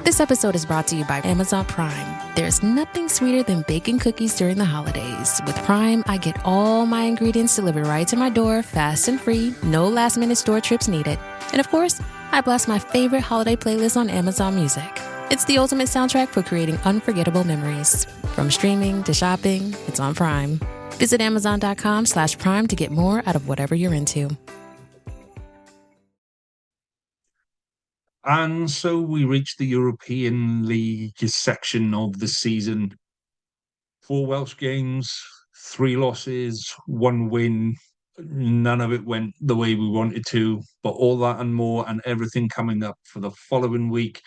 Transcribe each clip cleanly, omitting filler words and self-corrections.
This episode is brought to you by Amazon Prime. There's nothing sweeter than baking cookies during the holidays. With Prime, I get all my ingredients delivered right to my door, fast and free, no last-minute store trips needed. And of course, I blast my favorite holiday playlist on Amazon Music. It's the ultimate soundtrack for creating unforgettable memories. From streaming to shopping, it's on Prime. Visit Amazon.com/Prime to get more out of whatever you're into. And so we reached the European League section of the season. 4 Welsh games, 3 losses, 1 win. None of it went the way we wanted to, but all that and more and everything coming up for the following week.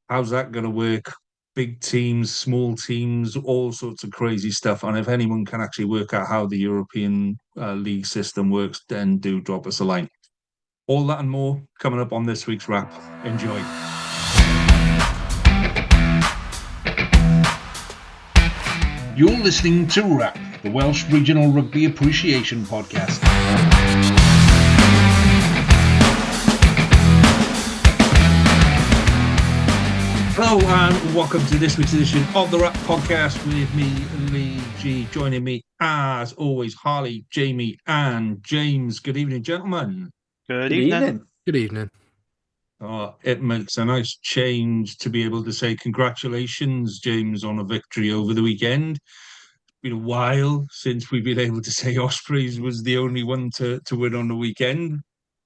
How's that going to work? Big teams, small teams, all sorts of crazy stuff. And if anyone can actually work out how the European League system works, then do drop us a line. All that and more coming up on this week's wrap. Enjoy. You're listening to Wrap, the Welsh Regional Rugby Appreciation Podcast. Hello and welcome to this week's edition of the Wrap Podcast with me, Lee G. Joining me, as always, Harley, Jamie and James. Good evening, gentlemen. Good evening. Good evening. It makes a nice change to be able to say congratulations, James, on a victory over the weekend. It's been a while since we've been able to say Ospreys was the only one to win on the weekend.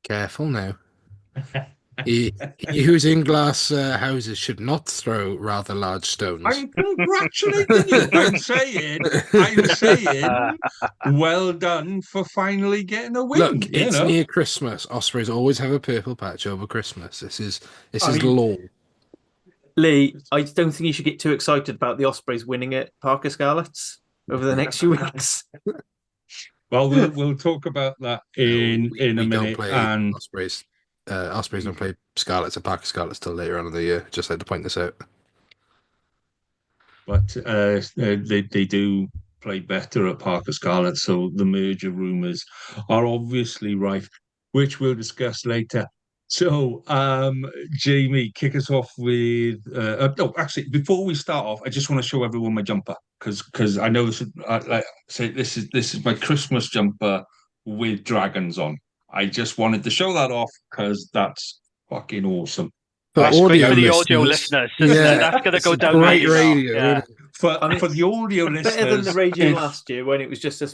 Careful now. He who's in glass houses should not throw rather large stones. I'm congratulating you. I'm saying, well done for finally getting a win. Look, it's near Christmas. Ospreys always have a purple patch over Christmas. This is law. Lee, I don't think you should get too excited about the Ospreys winning at Parker Scarlets over the next few weeks. Well, we'll talk about that in a minute. Don't play Ospreys. Ospreys don't play Scarlets at Parker Scarlets till later on in the year. Just had to point this out. But they do play better at Parker Scarlets, so the merger rumours are obviously right, which we'll discuss later. So, Jamie, kick us off with... actually, before we start off, I just want to show everyone my jumper, because I know this is my Christmas jumper with dragons on. I just wanted to show that off because that's fucking awesome. That's great for the audio listeners, isn't it? That's going to go down great radio. Yeah. For the audio listeners, better than the radio last year when it was just us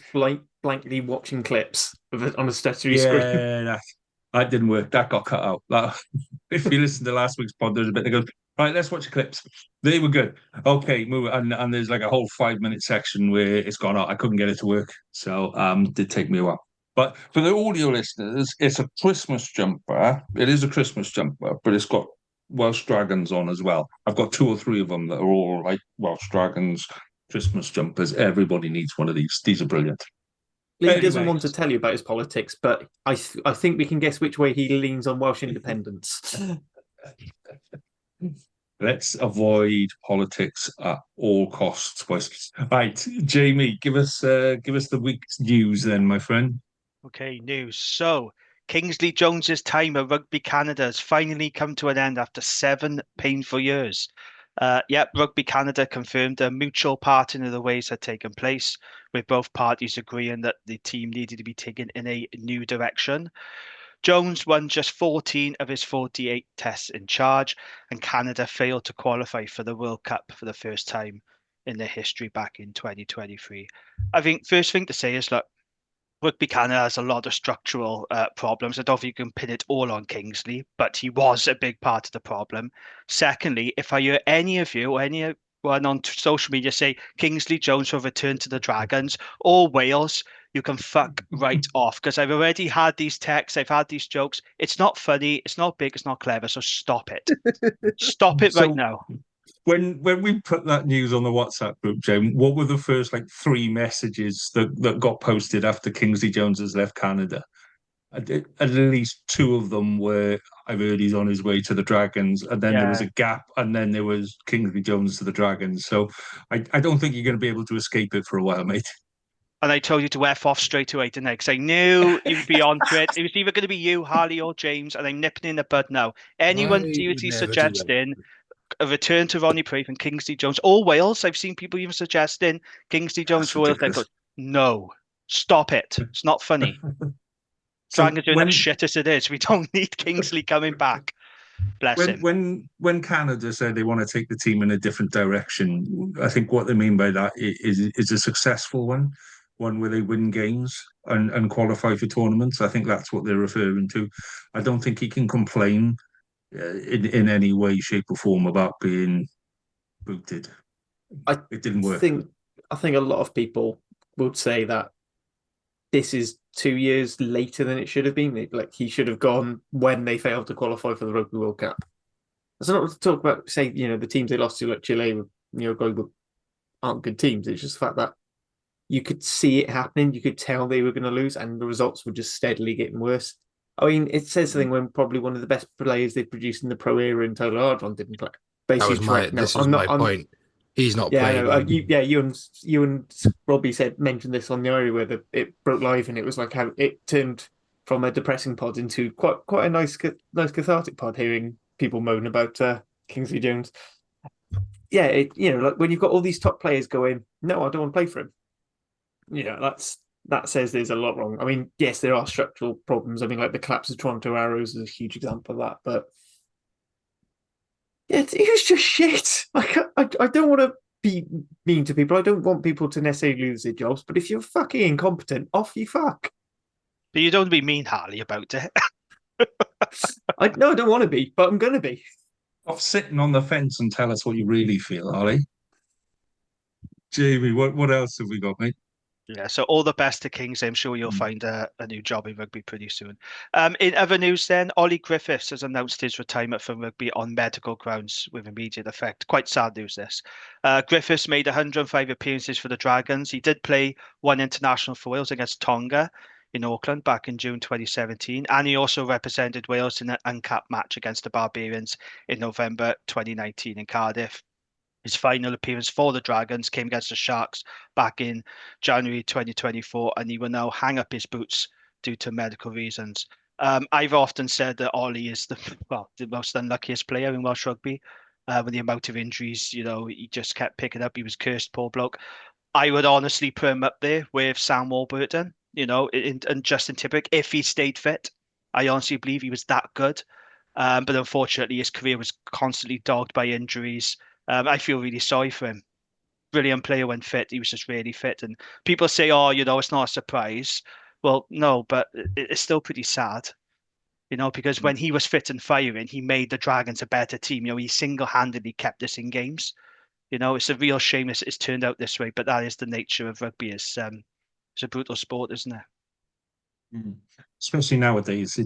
blankly watching clips on a statutory screen. Yeah, that didn't work. That got cut out. If you listen to last week's pod, there's a bit that goes, right, let's watch the clips. They were good. Okay, move it. And there's like a whole 5-minute section where it's gone out. I couldn't get it to work. So it did take me a while. But for the audio listeners, it's a Christmas jumper. It is a Christmas jumper, but it's got Welsh Dragons on as well. I've got 2 or 3 of them that are all like Welsh Dragons Christmas jumpers. Everybody needs one of these. These are brilliant. Lee doesn't want to tell you about his politics, but I think we can guess which way he leans on Welsh independence. Let's avoid politics at all costs, boys. Right, Jamie, give us the week's news then, my friend. Okay, news. So, Kingsley Jones's time at Rugby Canada has finally come to an end after 7 painful years. Rugby Canada confirmed a mutual parting of the ways had taken place, with both parties agreeing that the team needed to be taken in a new direction. Jones won just 14 of his 48 tests in charge, and Canada failed to qualify for the World Cup for the first time in their history back in 2023. I think first thing to say is, look, Rugby Canada has a lot of structural problems. I don't think you can pin it all on Kingsley, but he was a big part of the problem. Secondly, if I hear any of you or anyone on social media say Kingsley Jones will return to the Dragons or Wales, you can fuck right off, because I've already had these texts, I've had these jokes. It's not funny, it's not big, it's not clever, so stop it. Stop it right now. When we put that news on the WhatsApp group, James, what were the first 3 messages that got posted after Kingsley Jones has left Canada? At least 2 of them were, I've heard he's on his way to the Dragons, and then there was a gap, and then there was Kingsley Jones to the Dragons. So I don't think you're going to be able to escape it for a while, mate. And I told you to F off straight away, didn't I? Because I knew you'd be onto it. It was either going to be you, Harley, or James, and I'm nipping in the bud now. Anyone seriously suggesting a return to Ronnie Praith and Kingsley Jones or Wales. I've seen people even suggesting Kingsley Jones for Wales. Then go, no, stop it. It's not funny. So Dragons doing that shit as it is. We don't need Kingsley coming back. Bless him. When Canada said they want to take the team in a different direction, I think what they mean by that is a successful one where they win games and qualify for tournaments. I think that's what they're referring to. I don't think he can complain in any way, shape, or form about being booted. It didn't work. I think a lot of people would say that this is 2 years later than it should have been. Like he should have gone when they failed to qualify for the Rugby World Cup. It's not to talk about, say, the teams they lost to, like Chile, aren't good teams. It's just the fact that you could see it happening. You could tell they were going to lose, and the results were just steadily getting worse. I mean, it says something when probably one of the best players they produced in the pro era in Tyler Ardron didn't play. Basically, this was my point. He's not playing. You and Robbie mentioned this on the area where it broke live, and it was like how it turned from a depressing pod into quite a nice cathartic pod. Hearing people moan about Kingsley Jones, like when you've got all these top players going, no, I don't want to play for him. That says there's a lot wrong. I mean, yes, there are structural problems. I mean, like the collapse of Toronto Arrows is a huge example of that, but. Yeah, it was just shit. Like, I don't want to be mean to people. I don't want people to necessarily lose their jobs. But if you're fucking incompetent, off you fuck. But you don't be mean, Harley, about it. I don't want to be, but I'm going to be. Off sitting on the fence and tell us what you really feel, Harley. Jamie, what else have we got, mate? Yeah, so all the best to Kings. I'm sure you'll find a new job in rugby pretty soon. In other news then, Ollie Griffiths has announced his retirement from rugby on medical grounds with immediate effect. Quite sad news, this. Griffiths made 105 appearances for the Dragons. He did play one international for Wales against Tonga in Auckland back in June 2017. And he also represented Wales in an uncapped match against the Barbarians in November 2019 in Cardiff. His final appearance for the Dragons came against the Sharks back in January 2024, and he will now hang up his boots due to medical reasons. I've often said that Ollie is the most unluckiest player in Welsh Rugby. With the amount of injuries, he just kept picking up. He was cursed, poor bloke. I would honestly put him up there with Sam Warburton, and Justin Tipuric if he stayed fit. I honestly believe he was that good. But unfortunately, his career was constantly dogged by injuries. I feel really sorry for him. Brilliant player when fit. He was just really fit. And people say, it's not a surprise. Well, no, but it's still pretty sad, because when he was fit and firing, he made the Dragons a better team. He single-handedly kept us in games. It's a real shame it's turned out this way, but that is the nature of rugby. It's a brutal sport, isn't it? Especially nowadays,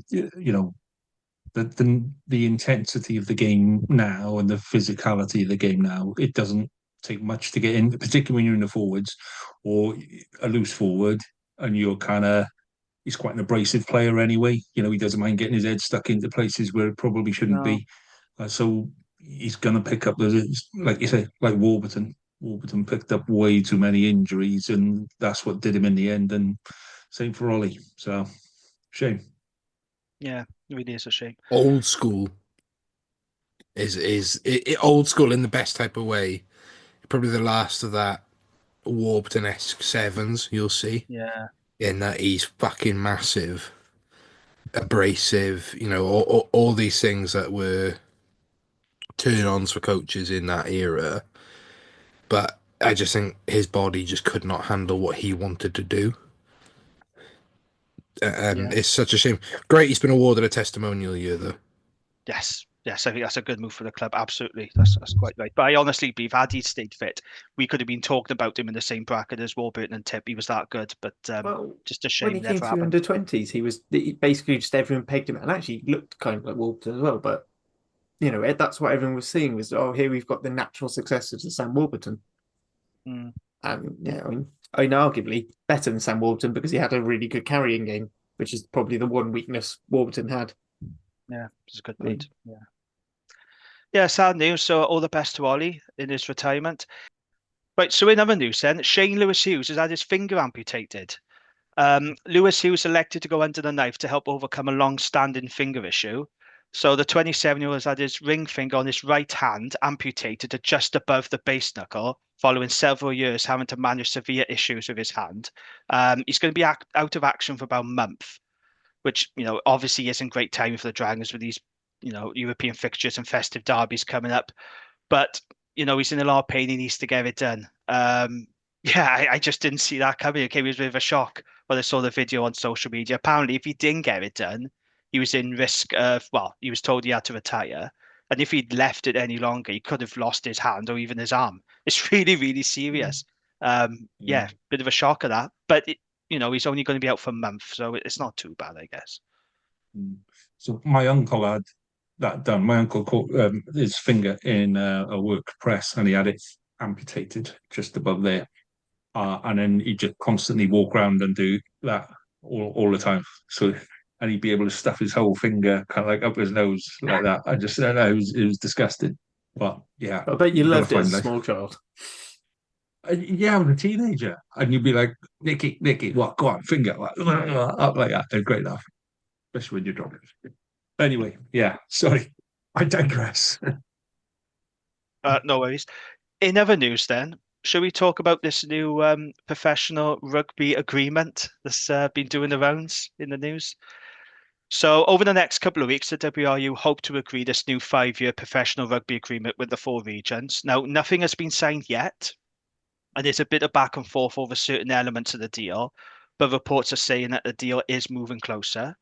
the intensity of the game now and the physicality of the game now, it doesn't take much to get in, particularly when you're in the forwards or a loose forward and he's quite an abrasive player anyway. He doesn't mind getting his head stuck into places where it probably shouldn't be. So he's going to pick up, like you say, like Warburton. Warburton picked up way too many injuries and that's what did him in the end. And same for Ollie. So, shame. Yeah, it really is a shame. Old school is old school in the best type of way. Probably the last of that Warburton-esque sevens you'll see. Yeah. In that he's fucking massive, abrasive, all these things that were turn-ons for coaches in that era. But I just think his body just could not handle what he wanted to do. And it's such a shame. Great, he's been awarded a testimonial year, though. Yes, I think that's a good move for the club. Absolutely, that's quite right. But I honestly believe, had he stayed fit, we could have been talking about him in the same bracket as Warburton and Tip. He was that good, but just a shame. When he came through under 20s, he basically just everyone pegged him, and actually looked kind of like Warburton as well. But that's what everyone was seeing was, here we've got the natural successor to Sam Warburton. Arguably better than Sam Warburton because he had a really good carrying game, which is probably the one weakness Warburton had. Yeah, it's a good point. Yeah, sad news. So all the best to Ollie in his retirement. Right, so in other news then, Shane Lewis-Hughes has had his finger amputated. Lewis Hughes elected to go under the knife to help overcome a long-standing finger issue. So the 27-year-old has had his ring finger on his right hand amputated to just above the base knuckle, following several years having to manage severe issues with his hand. He's going to be out of action for about a month, which, obviously isn't great timing for the Dragons with these, European fixtures and festive derbies coming up. But, he's in a lot of pain. He needs to get it done. Yeah, I just didn't see that coming. Okay, it was a bit of a shock when I saw the video on social media. Apparently, if he didn't get it done, he was in risk of, well, he was told he had to retire. And if he'd left it any longer, he could have lost his hand or even his arm. It's really, really serious. Yeah, bit of a shock of that. But, he's only going to be out for a month, so it's not too bad, I guess. So my uncle had that done. My uncle caught his finger in a work press, and he had it amputated just above there. And then he'd just constantly walk around and do that all the time. So, and he'd be able to stuff his whole finger kind of like up his nose like that. I just don't know, it was disgusting. But yeah, I bet you loved it find as a life. small child. Yeah, I was a teenager, and you'd be like, Nicky, what? Go on, finger, what? Up like that. A great laugh, especially when you're drunk. Anyway, yeah, sorry, I digress. No worries. In other news, then, shall we talk about this new professional rugby agreement that's been doing the rounds in the news? So, over the next couple of weeks, the WRU hope to agree this new 5-year professional rugby agreement with the 4 regions. Now, nothing has been signed yet, and there's a bit of back and forth over certain elements of the deal, but reports are saying that the deal is moving closer.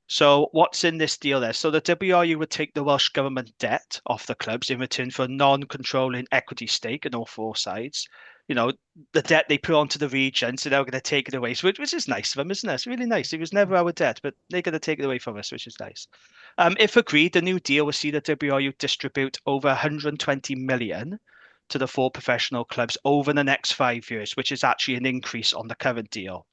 So what's in this deal there? So the WRU would take the Welsh Government debt off the clubs in return for a non-controlling equity stake in all 4 sides. The debt they put onto the regions, so they're going to take it away, which is nice of them, isn't it? It's really nice. It was never our debt, but they're going to take it away from us, which is nice. If agreed, the new deal will see the WRU distribute over 120 million to the 4 professional clubs over the next 5 years, which is actually an increase on the current deal.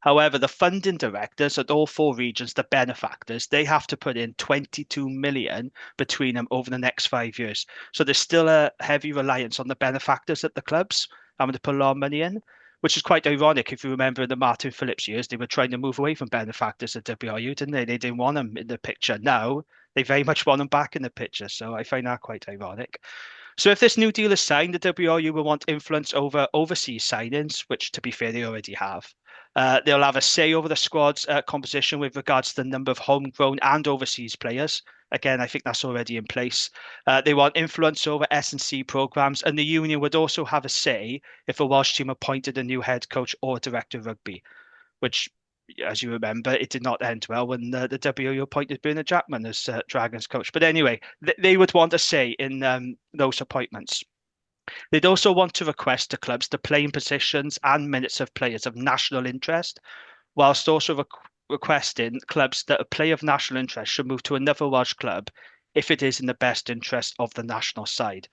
However, the funding directors at all 4 regions, the benefactors, they have to put in 22 million between them over the next 5 years. So there's still a heavy reliance on the benefactors at the clubs having to put a lot of money in, which is quite ironic. If you remember in the Martin Phillips years, they were trying to move away from benefactors at WRU, didn't they? They didn't want them in the picture. Now they very much want them back in the picture. So I find that quite ironic. So if this new deal is signed, the WRU will want influence over overseas signings, which, to be fair, they already have. They'll have a say over the squad's composition with regards to the number of homegrown and overseas players. Again, I think that's already in place. They want influence over S&C programs, and the union would also have a say if a Welsh team appointed a new head coach or director of rugby, which, as you remember, it did not end well when the WRU appointed Bernard Jackman as Dragons coach. But anyway, they would want a say in those appointments. They'd also want to request to clubs the playing positions and minutes of players of national interest, whilst also requesting clubs that a player of national interest should move to another Welsh club if it is in the best interest of the national side,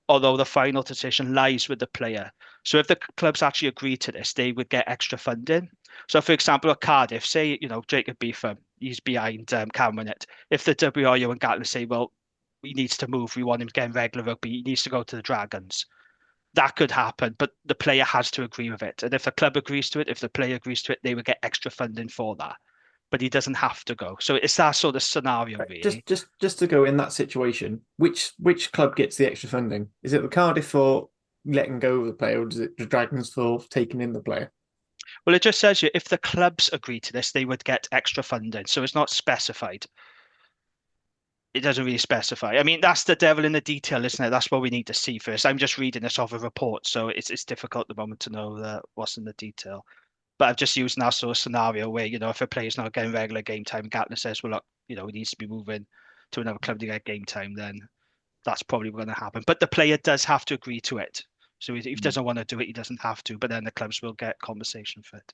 although the final decision lies with the player. So if the clubs actually agree to this, they would get extra funding. So for example, at Cardiff, say, Jacob Beetham, he's behind Cameron it. If the WRU and Gatland say, well, he needs to move, we want him to get in regular rugby, he needs to go to the Dragons. That could happen, but the player has to agree with it. And if the club agrees to it, if the player agrees to it, they would get extra funding for that. But he doesn't have to go. So it's that sort of scenario, really. Just to go in that situation, which club gets the extra funding? Is it the Cardiff for letting go of the player, or is it the Dragons for taking in the player? Well, it just says here, if the clubs agree to this, they would get extra funding. So it's not specified. It doesn't really specify. I mean, that's the devil in the detail, isn't it? That's what we need to see first. I'm just reading this off a report, so it's difficult at the moment to know what's in the detail. But I've just used that sort of scenario where, if a player's not getting regular game time, Gatland says, well, look, he needs to be moving to another club to get game time, then that's probably going to happen. But the player does have to agree to it. So if he doesn't want to do it, he doesn't have to, but then the clubs will get compensation for it.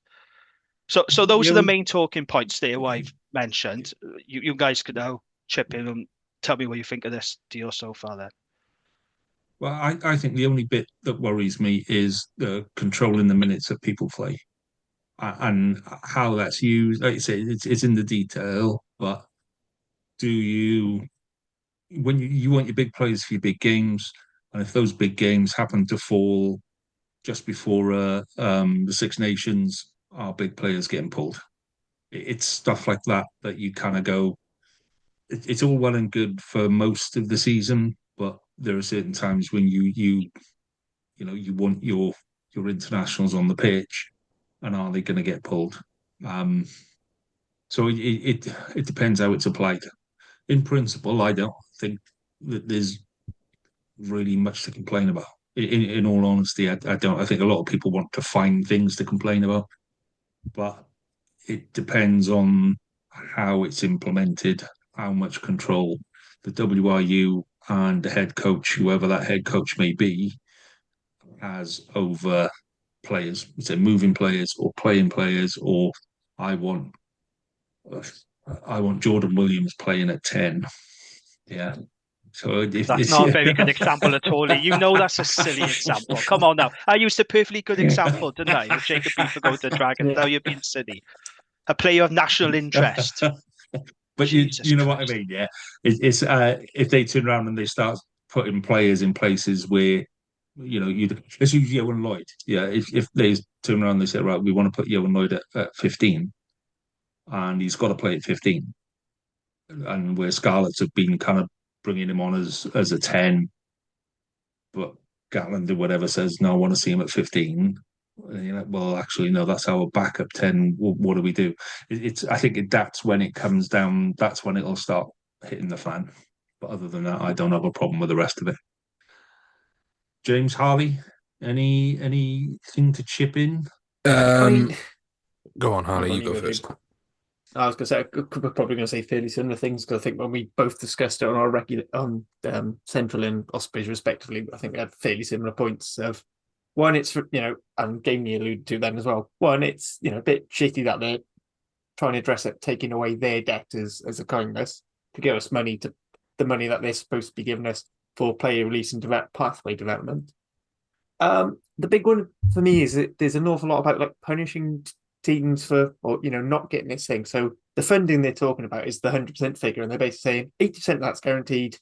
So those are the main talking points there what I've mentioned. You guys could now chip in and tell me what you think of this deal so far then. Well, I think the only bit that worries me is the controlling the minutes that people play and how that's used. Like you say, it's in the detail, but do you, when you want your big players for your big games, and if those big games happen to fall just before the Six Nations, our big players getting pulled. It's stuff like that you kind of go, it's all well and good for most of the season, but there are certain times when you want your internationals on the pitch, and are they going to get pulled? Um, so it depends how it's applied. In principle, I don't think that there's really much to complain about. In all honesty, I don't. I think a lot of people want to find things to complain about, but it depends on how it's implemented, how much control the WRU and the head coach, whoever that head coach may be, has over players. So moving players or playing players, or I want I want Jordan Williams playing at 10. Yeah. So That's not a very good example at all. You know that's a silly example. Come on now. I used a perfectly good example, didn't I? With Jacob Beaver going to the Dragons. Yeah. Now you're being silly. A player of national interest. But Jesus you know what I Christ. mean, yeah. It's if they turn around and they start putting players in places where let's use Yohan Lloyd. Yeah, if they turn around and they say, right, we want to put Yohan Lloyd at 15, and he's got to play at 15, and where Scarlets have been kind of bringing him on as a 10, but Gatland or whatever says, no, I want to see him at 15. And you're like, well, actually, no, that's our backup 10. What do we do? I think that's when it comes down, that's when it'll start hitting the fan. But other than that, I don't have a problem with the rest of it. James Harvey, anything to chip in? I mean, Go on, Harley. Hold You on, go you go, first. I was going to say, we're probably going to say fairly similar things because I think when we both discussed it on our regular on Central and Ospreys respectively, I think we had fairly similar points of one, it's and Gamey alluded to then as well. One, it's a bit shitty that they're trying to dress up taking away their debt as a kindness to give us money to the money that they're supposed to be giving us for player release and pathway development. The big one for me is that there's an awful lot about like punishing teams for not getting this thing. So the funding they're talking about is the 100% figure, and they're basically saying 80% that's guaranteed.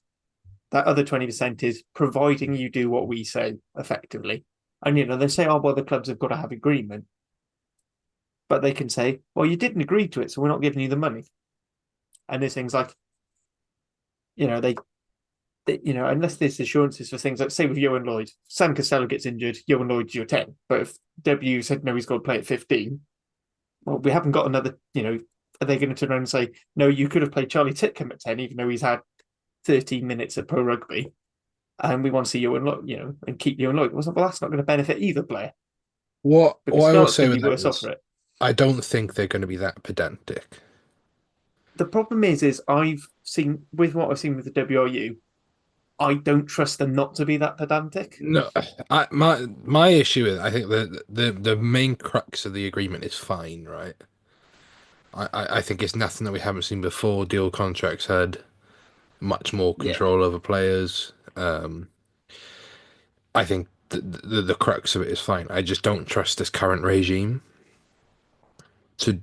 That other 20% is providing you do what we say effectively. And they say, oh well, the clubs have got to have agreement, but they can say, well, you didn't agree to it, so we're not giving you the money. And there's things like, they unless there's assurances for things like, say with Yohan Lloyd, Sam Costello gets injured, Yohan Lloyd's your 10. But if W said no, he's got to play at 15, well, we haven't got another, are they going to turn around and say, no, you could have played Charlie Titcombe at 10, even though he's had 13 minutes at pro rugby, and we want to see Yohan Lloyd, and keep Yohan Lloyd? Well, that's not going to benefit either player. What I will say with that worse off for it. I don't think they're going to be that pedantic. The problem is I've seen, with what I've seen with the WRU, I don't trust them not to be that pedantic. No, my issue is I think the main crux of the agreement is fine, right? I think it's nothing that we haven't seen before. Deal contracts had much more control over players. I think the crux of it is fine. I just don't trust this current regime to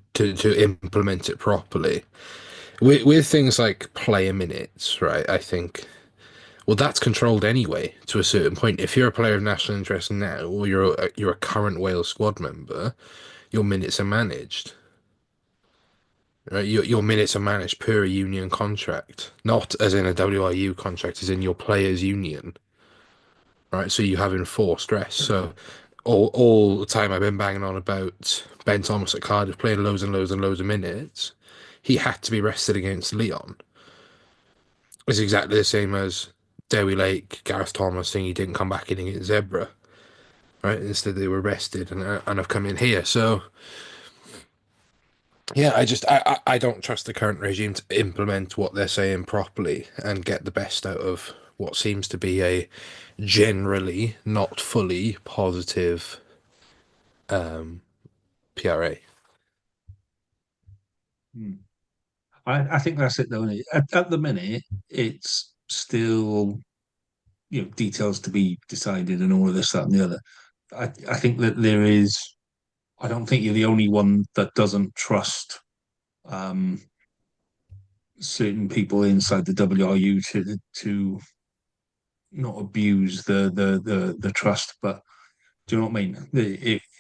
implement it properly. With things like player minutes, right? I think, well, that's controlled anyway to a certain point. If you're a player of national interest now, or you're a current Wales squad member, your minutes are managed. Right? Your minutes are managed per union contract, not as in a WRU contract, as in your players' union. Right, so you have enforced rest. So all the time I've been banging on about Ben Thomas at Cardiff playing loads and loads and loads of minutes, he had to be rested against Leon. It's exactly the same as Dewi Lake, Gareth Thomas saying he didn't come back in against Zebra. Right, instead they were rested and have come in here. So yeah, I don't trust the current regime to implement what they're saying properly and get the best out of what seems to be a generally not fully positive PRA. I think that's it, though. At the minute, it's still details to be decided and all of this, that, and the other. I think that there is. I don't think you're the only one that doesn't trust certain people inside the WRU to not abuse the trust, but do you know what I mean?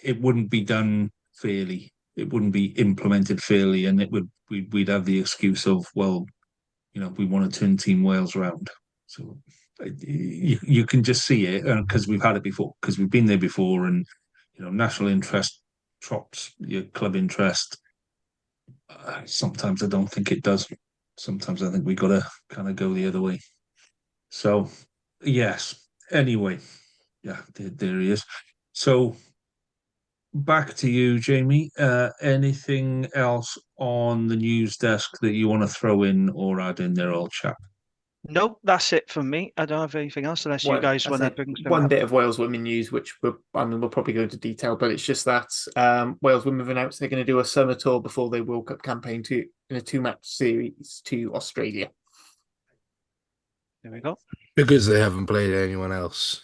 It wouldn't be done fairly. It wouldn't be implemented fairly, and we'd have the excuse of, well, we want to turn Team Wales around. So you can just see it because we've had it before, because we've been there before, and national interest trops your club interest. Sometimes I don't think it does. Sometimes I think we got to kind of go the other way. So yes. Anyway, yeah, there he is. So back to you, Jamie. Anything else on the news desk that you want to throw in or add in there, old chap? No, that's it from me. I don't have anything else unless you Well, guys I want to said bring one something bit up. of Wales women news, which we'll probably go into detail, but it's just that Wales women have announced they're going to do a summer tour before their World Cup campaign in a 2-match series to Australia. There we go. Because they haven't played anyone else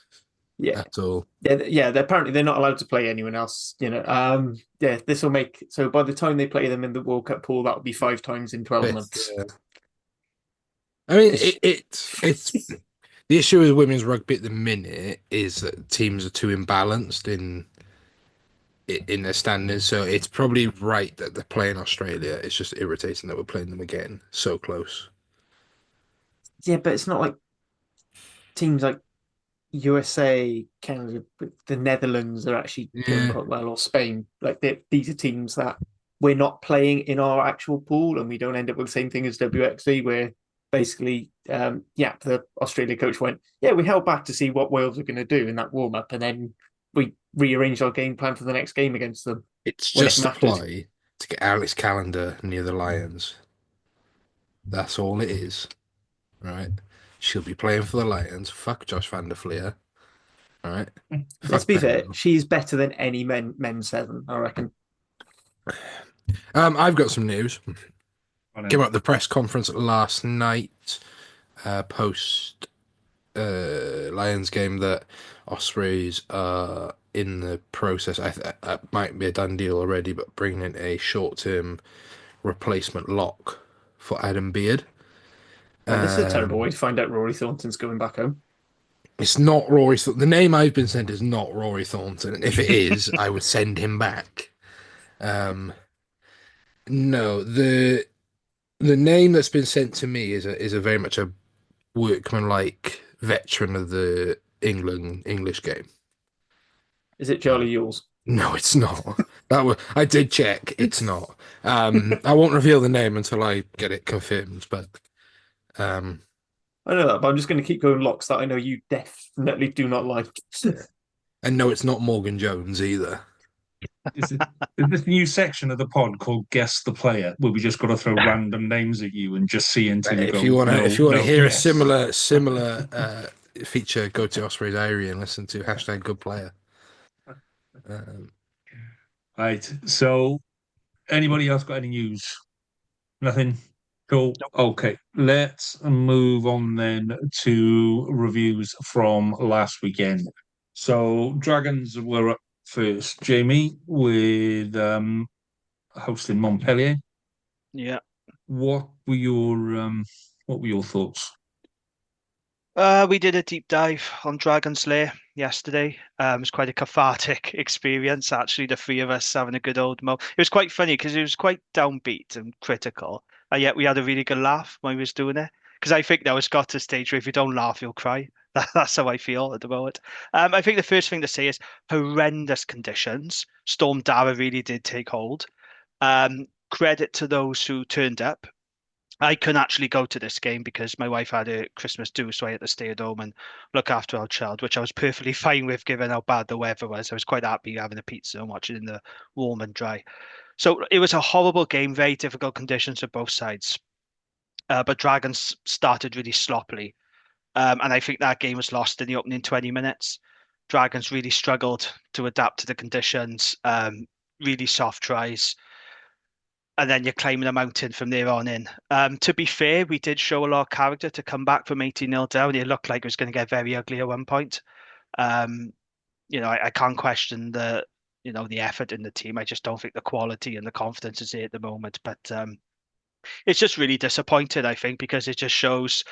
Yeah, at all. yeah. They're not allowed to play anyone else. Yeah. This will make so by the time they play them in the World Cup pool, that will be 5 times in 12 But, months. I mean, it's the issue with women's rugby at the minute is that teams are too imbalanced in their standings. So it's probably right that they're playing Australia. It's just irritating that we're playing them again so close. Yeah, but it's not like teams like USA, Canada, the Netherlands are actually doing Yeah, quite well, or Spain. Like these are teams that we're not playing in our actual pool, and we don't end up with the same thing as WXV, where basically, the Australia coach went, yeah, we held back to see what Wales are going to do in that warm up, and then we rearranged our game plan for the next game against them it's when it just a mattered. ploy to get Alex Callender near the Lions. That's all it is, right? She'll be playing for the Lions. Fuck Josh van der Fleer, all right? Let's Fuck be fair, Benno. she's better than any men's 7, I reckon. I've got some news. On Came in. out the press conference last night, post Lions game, that Ospreys are in the process. That might be a done deal already, but bringing in a short-term replacement lock for Adam Beard. Well, this is a terrible way to find out Rory Thornton's going back home. It's not Rory. The name I've been sent is not Rory Thornton, and if it is, I would send him back. No, the name that's been sent to me is a very much a workmanlike veteran of the English game. Is it Charlie Yules? No, it's not. I did check. It's not. I won't reveal the name until I get it confirmed. But I know that, but I'm just going to keep going locks that I know you definitely do not like. and no, it's not Morgan Jones either. Is this new section of the pod called Guess the Player, where we just got to throw random names at you and just see until you If go, you want to, no, if you want no, to hear yes. a similar feature, go to Osprey's Diary and listen to #GoodPlayer. Right. So, anybody else got any news? Nothing? Cool. Okay. Let's move on then to reviews from last weekend. So, Dragons were up first, Jamie, with hosting Montpellier. Yeah. What were your thoughts? We did a deep dive on Dragon Slayer yesterday. It was quite a cathartic experience, actually, the 3 of us having a good old mo. It was quite funny because it was quite downbeat and critical, and yet we had a really good laugh when we was doing it. Because I think now it's got to a stage where if you don't laugh, you'll cry. That's how I feel at the moment. I think the first thing to say is horrendous conditions. Storm Dara really did take hold. Credit to those who turned up. I couldn't actually go to this game because my wife had a Christmas do, so I had to stay at home and look after our child, which I was perfectly fine with given how bad the weather was. I was quite happy having a pizza and watching in the warm and dry. So it was a horrible game, very difficult conditions for both sides. But Dragons started really sloppily. And I think that game was lost in the opening 20 minutes. Dragons really struggled to adapt to the conditions, really soft tries, and then you're climbing a mountain from there on in. To be fair, we did show a lot of character to come back from 18-0 down. It looked like it was going to get very ugly at one point. I can't question the effort in the team. I just don't think the quality and the confidence is there at the moment. But it's just really disappointing, I think, because it just shows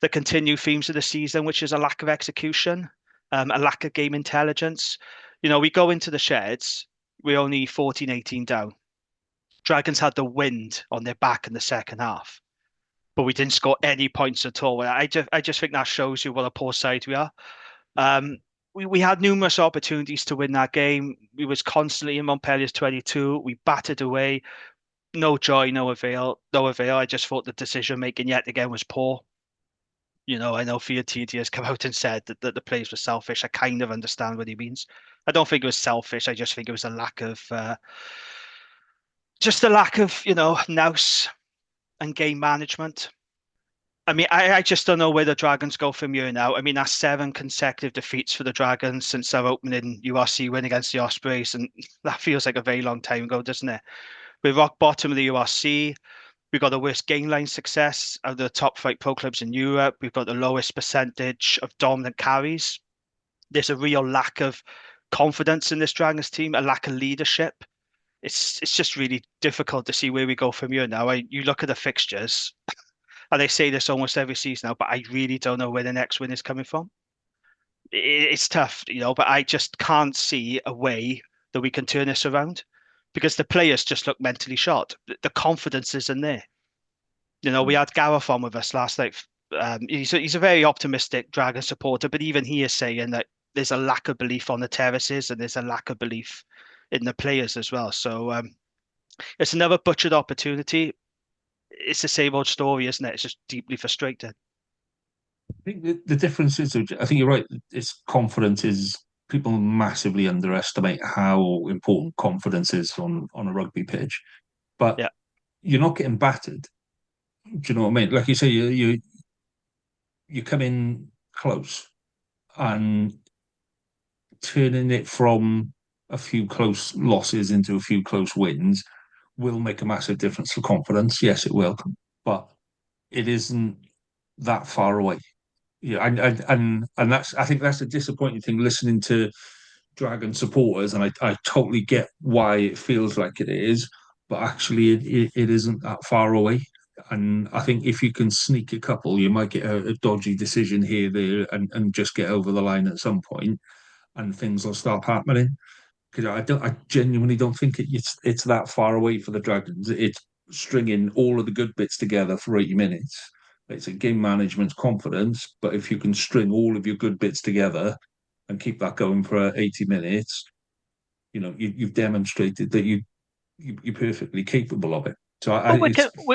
the continued themes of the season, which is a lack of execution, a lack of game intelligence. We go into the sheds, we're only 14-18 down. Dragons had the wind on their back in the second half. but we didn't score any points at all. I just think that shows you what a poor side we are. We had numerous opportunities to win that game. We was constantly in Montpellier's 22. We battered away. No joy, no avail, no avail. I just thought the decision making yet again was poor. I know Fiatiti has come out and said that the players were selfish. I kind of understand what he means. I don't think it was selfish. I just think it was a lack of, nous and game management. I mean, I just don't know where the Dragons go from here now. I mean, that's 7 consecutive defeats for the Dragons since their opening URC win against the Ospreys, and that feels like a very long time ago, doesn't it? We're rock bottom of the URC. We've got the worst game line success of the top 5 pro clubs in Europe. We've got the lowest percentage of dominant carries. There's a real lack of confidence in this Dragons team, a lack of leadership. It's just really difficult to see where we go from here now. You look at the fixtures, and they say this almost every season now, but I really don't know where the next win is coming from. It's tough, but I just can't see a way that we can turn this around because the players just look mentally shot. The confidence isn't there. We had Gareth on with us last night. He's a very optimistic Dragon supporter, but even he is saying that there's a lack of belief on the terraces and there's a lack of belief in the players as well. So it's another butchered opportunity. It's the same old story, isn't it? It's just deeply frustrating. I think the difference is, I think you're right. It's confidence is people massively underestimate how important confidence is on a rugby pitch, but yeah. You're not getting battered. Do you know what I mean? Like you say, you come in close and turning it from a few close losses into a few close wins will make a massive difference for confidence. Yes, it will, but it isn't that far away. Yeah, and that's I think that's a disappointing thing listening to Dragon supporters, and I totally get why it feels like it is, but actually it isn't that far away. And I think if you can sneak a couple, you might get a dodgy decision here, there, and just get over the line at some point, and things will start happening. Because I genuinely don't think it's that far away for the Dragons. It's stringing all of the good bits together for 80 minutes. It's a game management confidence, but if you can string all of your good bits together and keep that going for 80 minutes, you've demonstrated that you're perfectly capable of it. So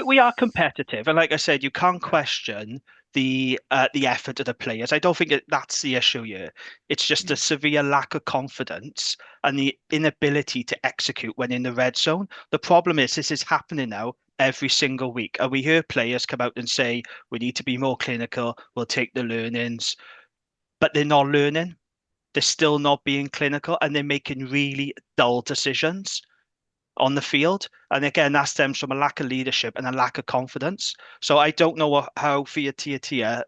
we are competitive, and like I said, you can't question the effort of the players. I don't think that's the issue here. It's just a severe lack of confidence and the inability to execute when in the red zone. The problem is this is happening now every single week, and we hear players come out and say we need to be more clinical. We'll take the learnings, but they're not learning. They're still not being clinical, and they're making really dull decisions on the field. And again, that stems from a lack of leadership and a lack of confidence. So I don't know how Fiattia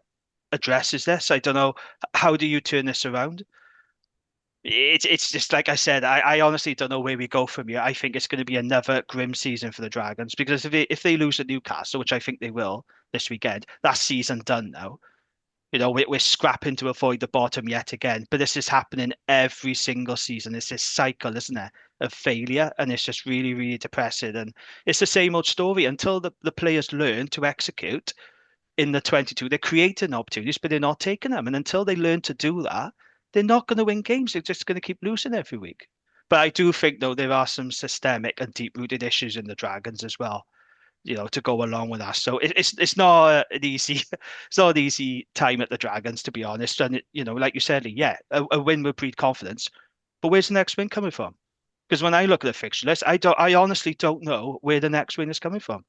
addresses this. I don't know, how do you turn this around? It's just like I said, I honestly don't know where we go from here. I think it's going to be another grim season for the Dragons because if they lose at Newcastle, which I think they will this weekend, that season done now. We're scrapping to avoid the bottom yet again. But this is happening every single season. It's this cycle, isn't it, of failure? And it's just really, really depressing. And it's the same old story until the players learn to execute in the 22. They're creating opportunities, but they're not taking them. And until they learn to do that, they're not going to win games. They're just going to keep losing every week. But I do think, though, there are some systemic and deep-rooted issues in the Dragons as well, to go along with that. So it's not an easy time at the Dragons, to be honest. And like you said, Lee, yeah, a win will breed confidence. But where's the next win coming from? Because when I look at the fixture list, I honestly don't know where the next win is coming from.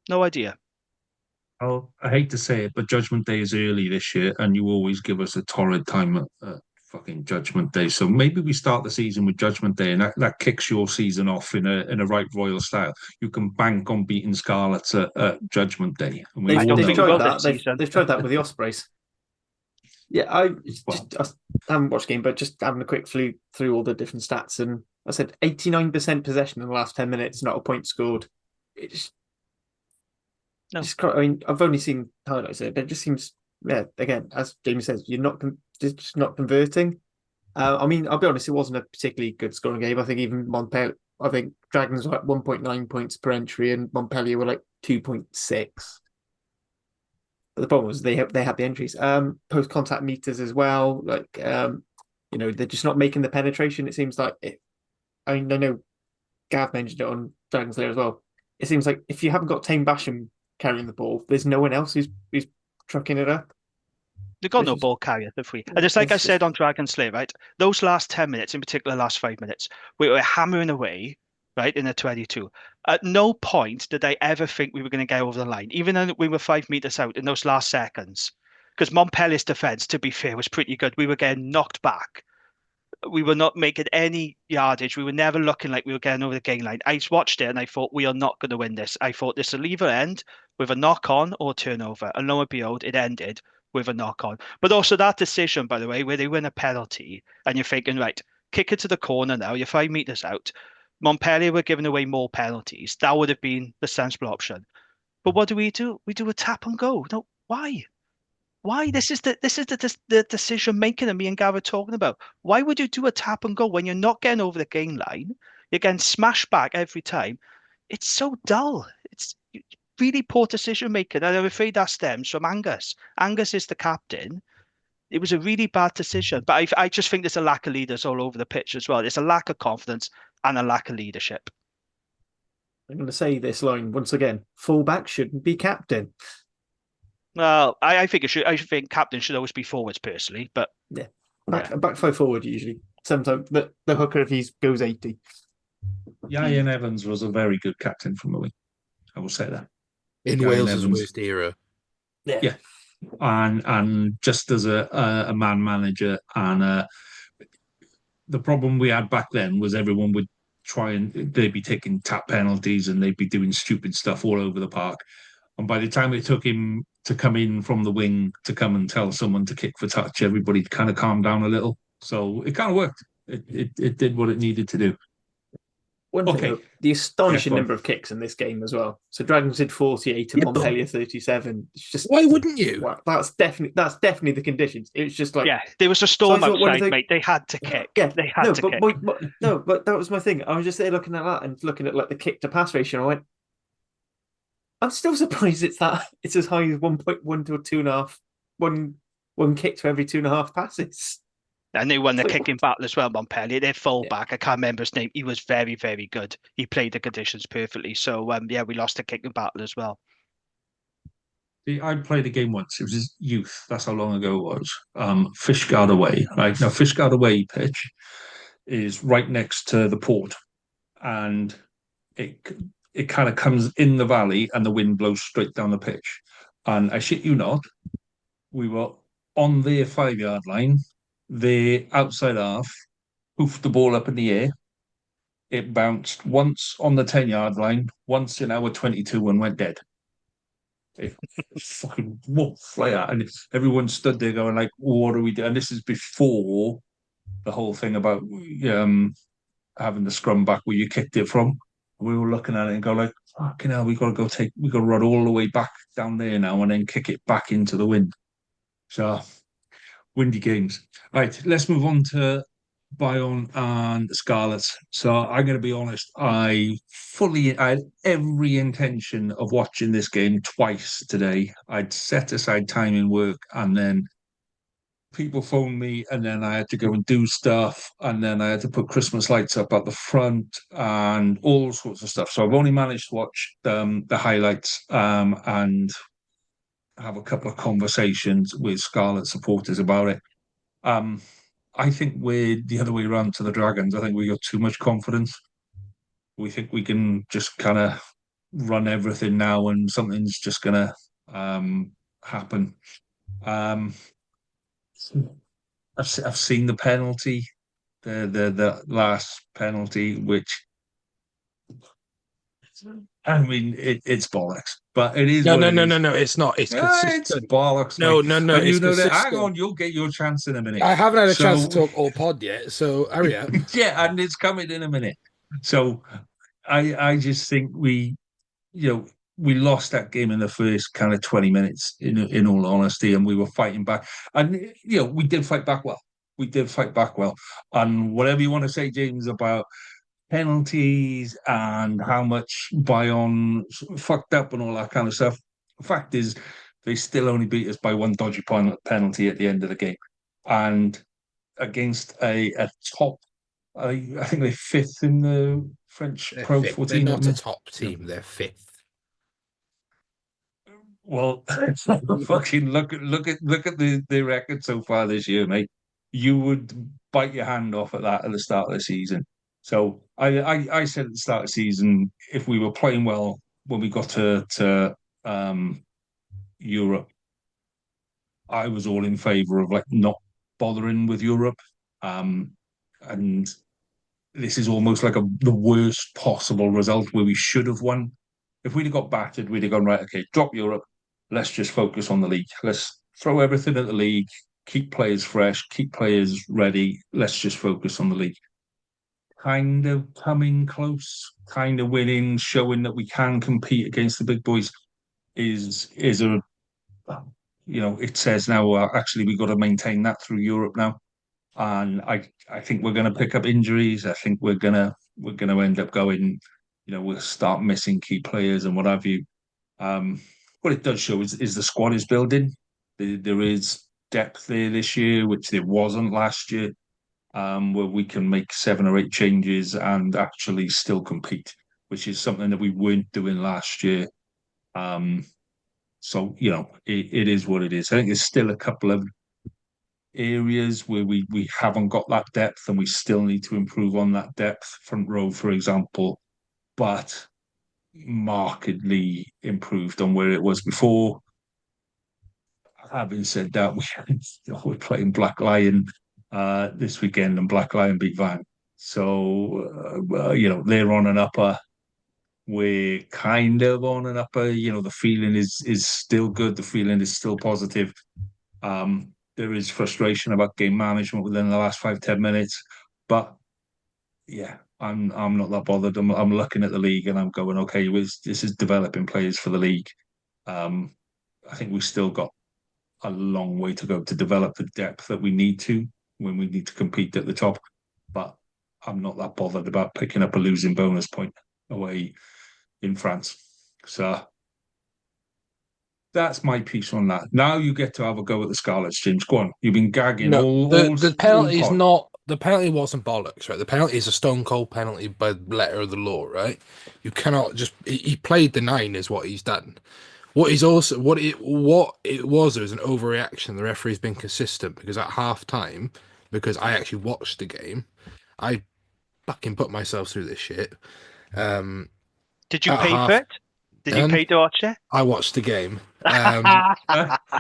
No idea. I hate to say it, but Judgment Day is early this year, and you always give us a torrid time at fucking Judgment Day. So maybe we start the season with Judgment Day, and that kicks your season off in a right royal style. You can bank on beating Scarlets at Judgment Day. And they've tried that. They've tried that with the Ospreys. Yeah, I haven't watched the game, but just having a quick flew through all the different stats, and I said 89% possession in the last 10 minutes, not a point scored. It's no. I mean, I've only seen highlights of it, but it just seems, again, as Jamie says, you're just not converting. I mean, I'll be honest, it wasn't a particularly good scoring game. I think even Dragons were like 1.9 points per entry, and Montpellier were like 2.6. But the problem was they had the entries. Post contact meters as well. Like they're just not making the penetration. It seems like it. I mean, I know Gav mentioned it on Dragon Slayer as well. It seems like if you haven't got Tame Basham carrying the ball, there's no one else who's trucking it up. They've got This no is- ball carrier, have we? And it's like I It's said on Dragon Slayer, right? Those last 10 minutes, in particular, last 5 minutes, we were hammering away, right, in the 22. At no point did I ever think we were going to get over the line, even though we were 5 meters out in those last seconds. Because Montpellier's defense, to be fair, was pretty good. We were getting knocked back. We were not making any yardage. We were never looking like we were getting over the gain line. I watched it and I thought, we are not going to win this. I thought this will either end with a knock on or turnover. And lo and behold, it ended with a knock on. But also that decision, by the way, where they win a penalty and you're thinking, right, kick it to the corner now, you're 5 meters out. Montpellier were giving away more penalties. That would have been the sensible option. But what do? We do a tap and go. No, why? Why? This is the decision making that me and Gav are talking about. Why would you do a tap and go when you're not getting over the gain line? You're getting smashed back every time. It's so dull. It's really poor decision making, and I'm afraid that stems from Angus. Angus is the captain. It was a really bad decision, but I just think there's a lack of leaders all over the pitch as well. There's a lack of confidence and a lack of leadership. I'm going to say this line once again: fullback shouldn't be captain. Well, I think it should. I think captain should always be forwards personally, but Back five forward usually. Sometimes the hooker if he goes 80. Yeah, Ian Evans was a very good captain from the wing. I will say that. In Ian Wales's Evans. worst era. Yeah. And just as a man manager, and the problem we had back then was everyone would try and they'd be taking tap penalties and they'd be doing stupid stuff all over the park. And by the time it took him to come in from the wing to come and tell someone to kick for touch, everybody kind of calmed down a little. So it kind of worked. It did what it needed to do. One thing, Okay. though, the astonishing Yeah, go on. number of kicks in this game as well. So Dragons did 48 and Yeah, but- Montpellier 37. It's just Why wouldn't you? wow, that's definitely the conditions. It was just like yeah, there was a storm So I thought one of outside, the- mate. They had to kick. yeah, They had to kick. but that was my thing. I was just there looking at that and looking at like the kick to pass ratio. And I went, I'm still surprised it's as high as 1.1 to 2.5, one kick to every 2.5 passes. And they won the So- kicking battle as well, Montpellier. Their fullback, I can't remember his name. He was very, very good. He played the conditions perfectly. So, we lost the kicking battle as well. See, I played a game once. It was his youth. That's how long ago it was. Fishguard away. Right now, Fishguard away pitch is right next to the port, and it kind of comes in the valley, and the wind blows straight down the pitch. And I shit you not, we were on their 5 yard line. The outside half hoofed the ball up in the air. It bounced once on the 10 yard line, once in our 22, and went dead. It fucking woof like that, and everyone stood there going like, "What are we doing?" And this is before the whole thing about having the scrum back where you kicked it from. We were looking at it and go like, "Fucking hell, we got to run all the way back down there now and then kick it back into the wind." So windy games. Right, let's move on to Bayonne and Scarlets. So I'm going to be honest, I had every intention of watching this game twice today. I'd set aside time in work, and then people phoned me, and then I had to go and do stuff, and then I had to put Christmas lights up at the front and all sorts of stuff. So I've only managed to watch the highlights and have a couple of conversations with Scarlet supporters about it. I think we're the other way around to the Dragons. I think we got too much confidence. We think we can just kind of run everything now, and something's just going to happen. I've seen the penalty, the last penalty, which I mean it's bollocks, but it is. No, what no, it no, is. no, no. It's not. It's It's consistent. bollocks. No, mate. no, no. And you It's know that. Hang consistent. on, you'll get your chance in a minute. I haven't had a chance to So- talk all pod yet, so hurry up. Yeah, and it's coming in a minute. So I just think we lost that game in the first kind of 20 minutes, in all honesty, and we were fighting back. And we did fight back well. We did fight back well. And whatever you want to say, James, about penalties and how much Bayonne fucked up and all that kind of stuff. The fact is, they still only beat us by one dodgy penalty at the end of the game. And against a top, I think they're fifth in the French They're Pro fifth. They're 14. not aren't a they? top team. They're fifth. Well, fucking look at the record so far this year, mate. You would bite your hand off at that at the start of the season. So I said at the start of the season, if we were playing well when we got to Europe, I was all in favour of like not bothering with Europe. And this is almost like the worst possible result where we should have won. If we'd have got battered, we'd have gone, right, okay, drop Europe. Let's just focus on the league. Let's throw everything at the league, keep players fresh, keep players ready. Let's just focus on the league. Kind of coming close, kind of winning, showing that we can compete against the big boys is a, it says now, actually, we've got to maintain that through Europe now. And I think we're going to pick up injuries. I think we're gonna end up going, we'll start missing key players and what have you. What it does show is the squad is building. There is depth there this year, which there wasn't last year, where we can make 7 or 8 changes and actually still compete, which is something that we weren't doing last year. So it is what it is. I think there's still a couple of areas where we haven't got that depth and we still need to improve on that depth. Front row, for example, but markedly improved on where it was before. Having said that, we're playing Black Lion this weekend, and Black Lion beat Van. So they're on an upper. We're kind of on an upper. The feeling is still good. The feeling is still positive. There is frustration about game management within the last 5-10 minutes, but yeah, I'm not that bothered. I'm looking at the league and I'm going, okay, this is developing players for the league. I think we've still got a long way to go to develop the depth that we need to when we need to compete at the top. But I'm not that bothered about picking up a losing bonus point away in France. So that's my piece on that. Now you get to have a go at the Scarlets, James. Go on. You've been gagging all the penalty is pod. not the penalty wasn't bollocks, right? The penalty is a stone cold penalty by letter of the law, right? You cannot just he played the 9 is what he's done. What it was an overreaction. The referee's been consistent because at half time, because I actually watched the game, I fucking put myself through this shit. Did you pay for it? Did you pay to watch it? I watched the game. At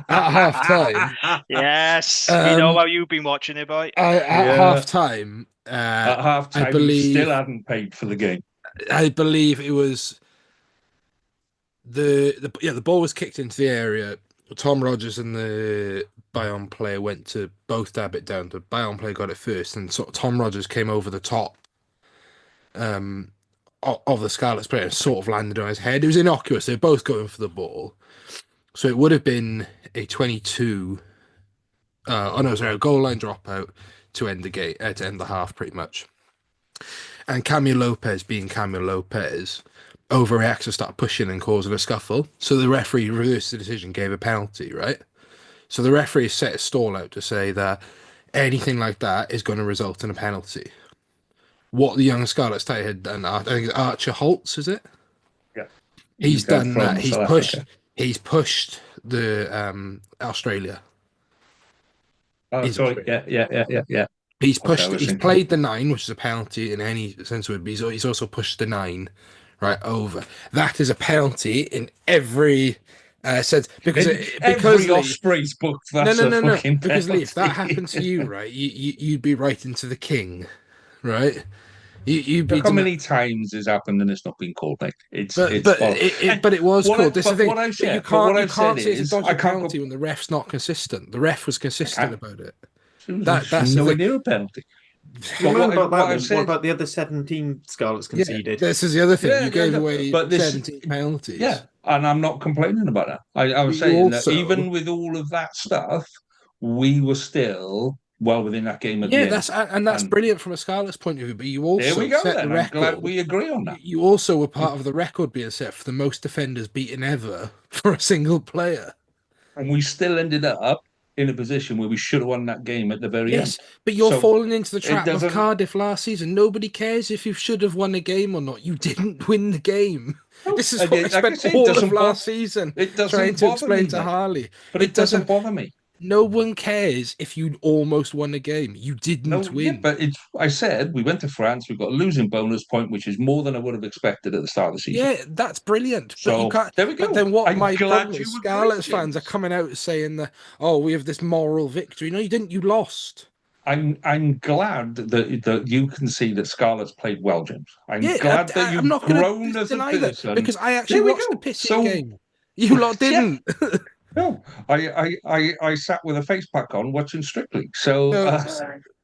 half time. Yes. We know how you've been watching it, boy. At half time. At half time, I believe you still hadn't paid for the game. I believe it was the ball was kicked into the area. Tom Rogers and the Bayonne player went to both dab it down. The Bayonne player got it first, and sort of Tom Rogers came over the top of the Scarlets player and sort of landed on his head. It was innocuous. They were both going for the ball. So it would have been a 22... a goal line dropout to end the game, to end the half, pretty much. And Camille Lopez, being Camille Lopez, overreacts and started pushing and causing a scuffle. So the referee reversed the decision, gave a penalty, right? So the referee set a stall out to say that anything like that is going to result in a penalty. What the young Scarlets tight had done, I think it's Archer Holtz, is it? Yeah. He's done that. He's pushed the Australia. Oh, sorry. Yeah. He's pushed. He's played the 9, which is a penalty in any sense of it. But he's also pushed the 9 right over. That is a penalty in every sense because every Ospreys book. That's no. penalty. Because Lee, if that happened to you, right, you'd be writing to the king, right? You'd be. Look how many times has happened and it's not been called, mate. But it was called. This is the thing. What I've said, you can't say is it's a dodgy penalty when the ref's not consistent. The ref was consistent about it. That's nowhere near a penalty. What about the other 17 Scarlets conceded? This is the other thing. You gave away 17 penalties. Yeah, and I'm not complaining about that. I was saying that even with all of that stuff, we were still well within that game at the end. That's brilliant from a Scarlets point of view. But you also set the record. I'm glad we agree on that. You also were part of the record being set for the most defenders beaten ever for a single player. and we still ended up in a position where we should have won that game at the very end. Yes, but you're So falling into the it trap of doesn't- Cardiff last season. Nobody cares if you should have won a game or not. You didn't win the game. This is And what I like I spent say, it all of doesn't last bother- season It doesn't trying to bother explain me, to mate. Harley. But it doesn't bother me. No one cares if you almost won a game. You No, didn't yeah, win. but I said we went to France. We got a losing bonus point, which is more than I would have expected at the start of the season. Yeah, that's brilliant. But So you can't. there we go. But then what I'm my glad problem you is, agree, Scarlets fans are James. coming out saying that, oh, we have this moral victory. No, you didn't. You lost. I'm glad that you can see that Scarlett's played well, James. I'm Yeah, glad that I'm you've not going grown to as a deny that person. because I actually There we watched the go. pissing So game. You lot yeah, didn't. no, I sat with a face pack on watching Strictly. So No,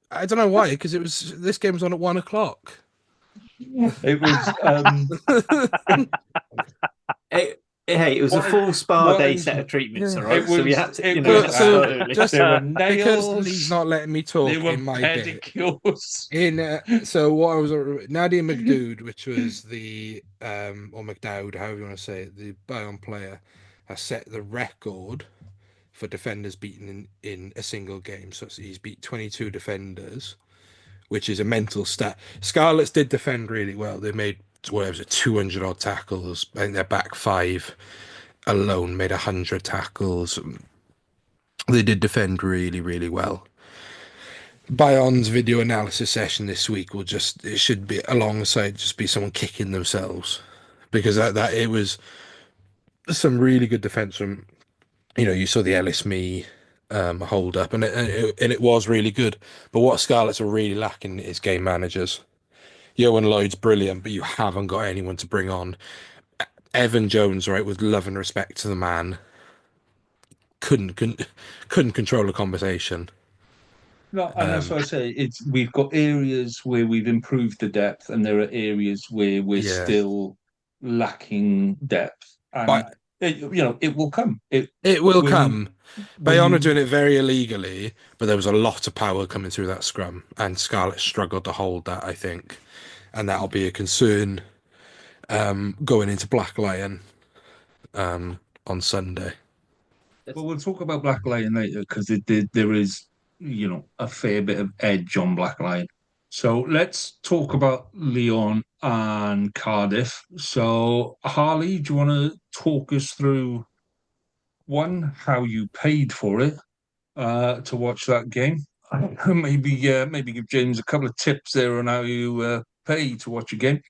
I don't know why, because this game was on at 1:00. it was Hey, it was a What I- full spa what day I'm- set of treatments, Yeah. all right? It So we was- had to, it you know, we was- had to start early. just there were because nails. Lee's not letting me talk There were in my bit. pedicures. So what I was Nadia McDood, which was the or McDowd, however you want to say it, the Bayern player, has set the record for defenders beaten in a single game. So he's beat 22 defenders, which is a mental stat. Scarlets did defend really well. They made whatever was it, 200 odd tackles. I think their back five alone made 100 tackles. They did defend really, really well. Bayern's video analysis session this week it should be alongside just be someone kicking themselves, because that it was some really good defense from, you saw the Ellis Me hold up, and it was really good. But what Scarlets are really lacking is game managers. Johan Lloyd's brilliant, but you haven't got anyone to bring on. Evan Jones, right, with love and respect to the man, couldn't control a conversation. No, and that's what I say. We've got areas where we've improved the depth, and there are areas where we're still lacking depth. And it will come. It will when come. when Bayern you- are doing it very illegally, but there was a lot of power coming through that scrum, and Scarlett struggled to hold that, I think, and that'll be a concern going into Black Lion on Sunday. Well, we'll talk about Black Lion later because there is, a fair bit of edge on Black Lion. So let's talk about Lyon and Cardiff. So Harley, do you want to talk us through how you paid for it to watch that game? Maybe give James a couple of tips there on how you pay to watch a game,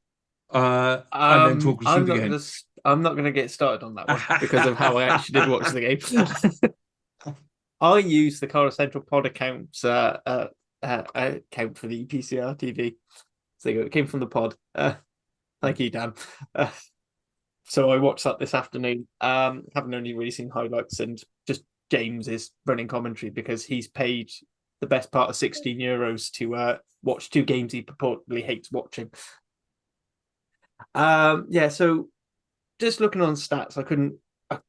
and then talk us through the game. I'm not going to get started on that one because of how I actually did watch the game. I used the Cardiff Central Pod account for the PCR TV. So it came from the pod. Thank you, Dan. So I watched that this afternoon. Haven't only really seen highlights and just James's running commentary because he's paid the best part of €16 to watch two games he purportedly hates watching. So just looking on stats,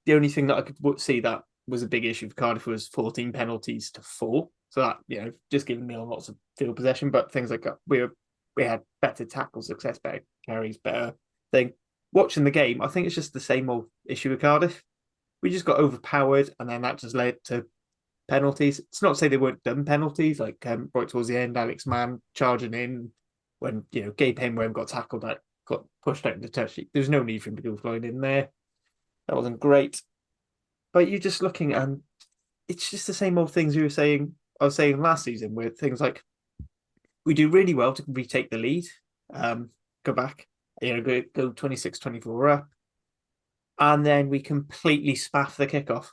the only thing that I could see that was a big issue for Cardiff was 14 penalties to 4. So that, just giving me lots of field possession, but things like that, we had better tackle success, better carries, better thing. Watching the game, I think it's just the same old issue with Cardiff. We just got overpowered, and then that just led to penalties. It's not to say they weren't dumb penalties, like right towards the end, Alex Mann charging in when, Gabe Henry got tackled, that got pushed out into touch. There's no need for him to go flying in there. That wasn't great. But you're just looking, and it's just the same old things I was saying last season, where things like we do really well to retake the lead, go back, go 26-24 up, and then we completely spaff the kickoff.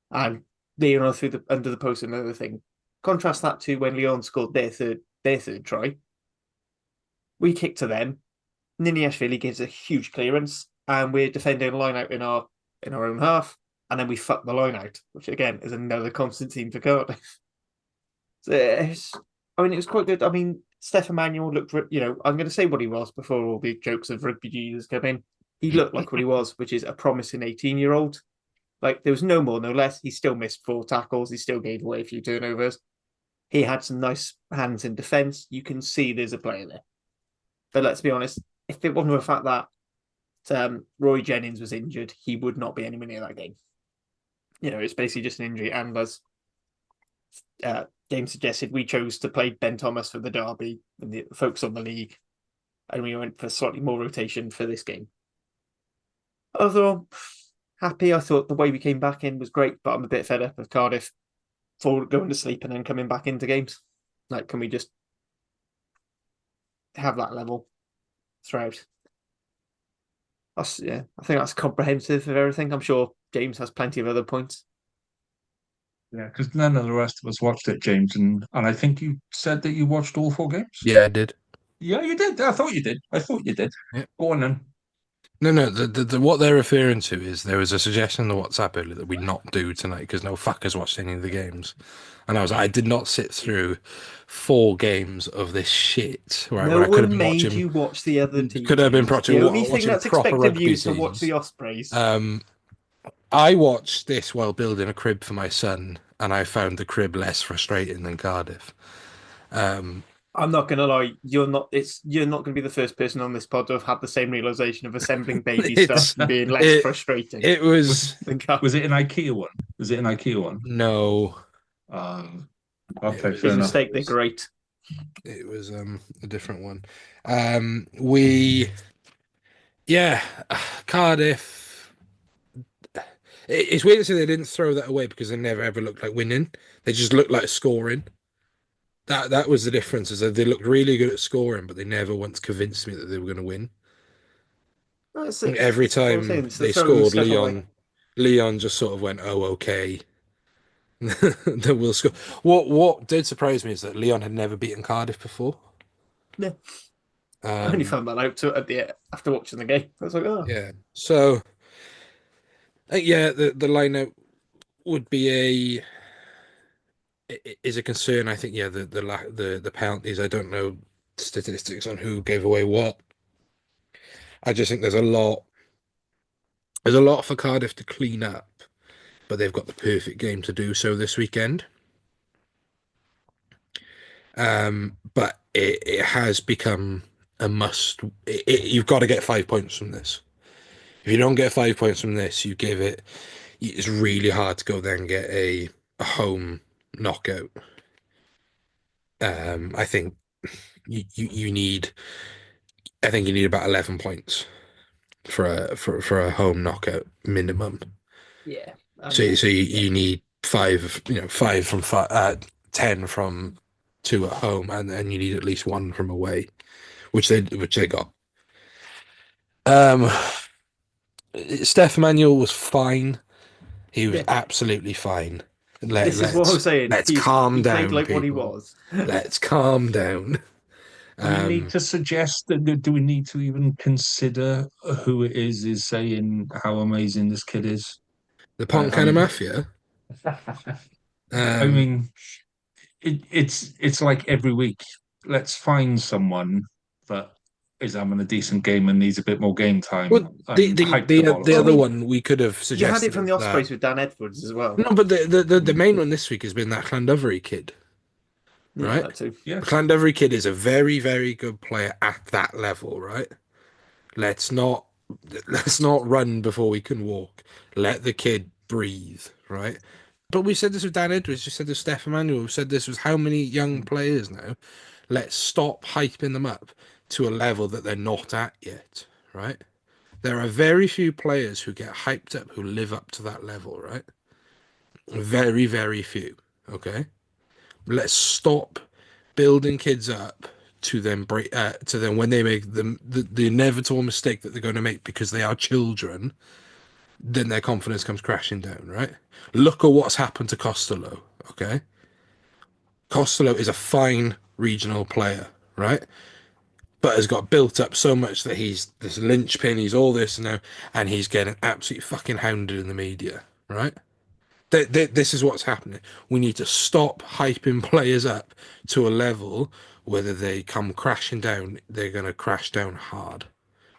And Leon through under the post, another thing. Contrast that to when Leon scored their third try. We kick to them. Niniashvili gives a huge clearance, and we're defending a line out in our own half, and then we fuck the line out, which again is another constant theme for Cardiff. So it was quite good. I mean, Stefan Manuel looked, I'm going to say what he was before all the jokes of rugby Jesus come in. He looked like what he was, which is a promising 18-year-old. Like, there was no more, no less. He still missed 4 tackles. He still gave away a few turnovers. He had some nice hands in defence. You can see there's a player there. But let's be honest, if it wasn't for the fact that Roy Jennings was injured, he would not be anywhere near that game. it's basically just an injury. And as James suggested, we chose to play Ben Thomas for the derby and the focus on the league, and we went for slightly more rotation for this game. Overall, happy. I thought the way we came back in was great, but I'm a bit fed up of Cardiff for going to sleep and then coming back into games. Like, can we just have that level throughout? I think that's comprehensive of everything. I'm sure James has plenty of other points. Yeah, because none of the rest of us watched it, James, and I think you said that you watched all 4 games. Yeah, I did. Yeah, you did. I thought you did. Yeah. Go on then. No. The what they're referring to is there was a suggestion in the WhatsApp earlier that we not do tonight because no fuckers watched any of the games, and I was like, I did not sit through 4 games of this shit. Right, No where I could have one been made watching. you watch the other team. Could have been The only thing watching that's proper expected of you rugby is to watch teams. the Ospreys. I watched this while building a crib for my son, and I found the crib less frustrating than Cardiff. I'm not gonna lie, you're not going to be the first person on this pod to have had the same realization of assembling baby stuff and being less frustrating. It was. Was it an IKEA one? No. Okay, It's a mistake. They're great. It was a different one. Cardiff. It's weird to say they didn't throw that away because they never ever looked like winning. They just looked like scoring. That was the difference, is that they looked really good at scoring, but they never once convinced me that they were going to win. Every time they scored, Leon just sort of went, "Oh, okay." Then we'll score. What did surprise me is that Leon had never beaten Cardiff before. Yeah. I only found that out after watching the game. I was like, oh. Yeah. So, the lineup would be is a concern. I think, the penalties. I don't know statistics on who gave away what. I just think there's a lot for Cardiff to clean up, but they've got the perfect game to do so this weekend. But it has become a must. You've got to get 5 points from this. If you don't get 5 points from this, it's really hard to go there and get a home knockout. I think you need about 11 points for a home knockout minimum. Yeah. So you need 5 from 10 from 2 at home, and you need at least 1 from away, which they got. Steph Manuel was fine. He was absolutely fine. This is what I was saying. Let's calm down. Like people. what he was. Let's calm down. Do we need to suggest that? Do we need to even consider who it is saying how amazing this kid is? The Pontcanna Mafia. I mean, it's like every week. Let's find someone that is having a decent game and needs a bit more game time. Well, the other one we could have suggested. You had it from the Ospreys with Dan Edwards as well. No, but the main one this week has been that Llandovery kid. Right? That too. Yeah. The Llandovery kid is a very, very good player at that level, right? Let's not run before we can walk. Let the kid breathe, right? But we said this with Dan Edwards, we said this with Steph Emanuel, we said this with how many young players now. Let's stop hyping them up to a level that they're not at yet, right? There are very few players who get hyped up who live up to that level, right? Very, very few, okay? Let's stop building kids up to them when they make the inevitable mistake that they're going to make because they are children. Then their confidence comes crashing down, right? Look at what's happened to Costello, okay? Costello is a fine regional player, right? But has got built up so much that he's this linchpin, he's all this now, and he's getting absolutely fucking hounded in the media, right? This is what's happening. We need to stop hyping players up to a level whether they come crashing down, they're going to crash down hard.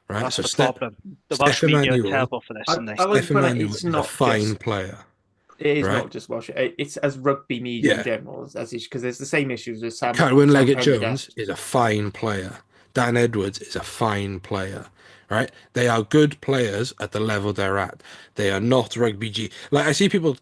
Right? That's the problem. The Welsh media are terrible for this, aren't they? Steph Emanuel is a fine player. It is not just Welsh. It's as rugby media in general, because there's the same issues with Sam. Carwyn Leggett-Jones is a fine player. Dan Edwards is a fine player, right? They are good players at the level they're at. They are not rugby G. Like I see people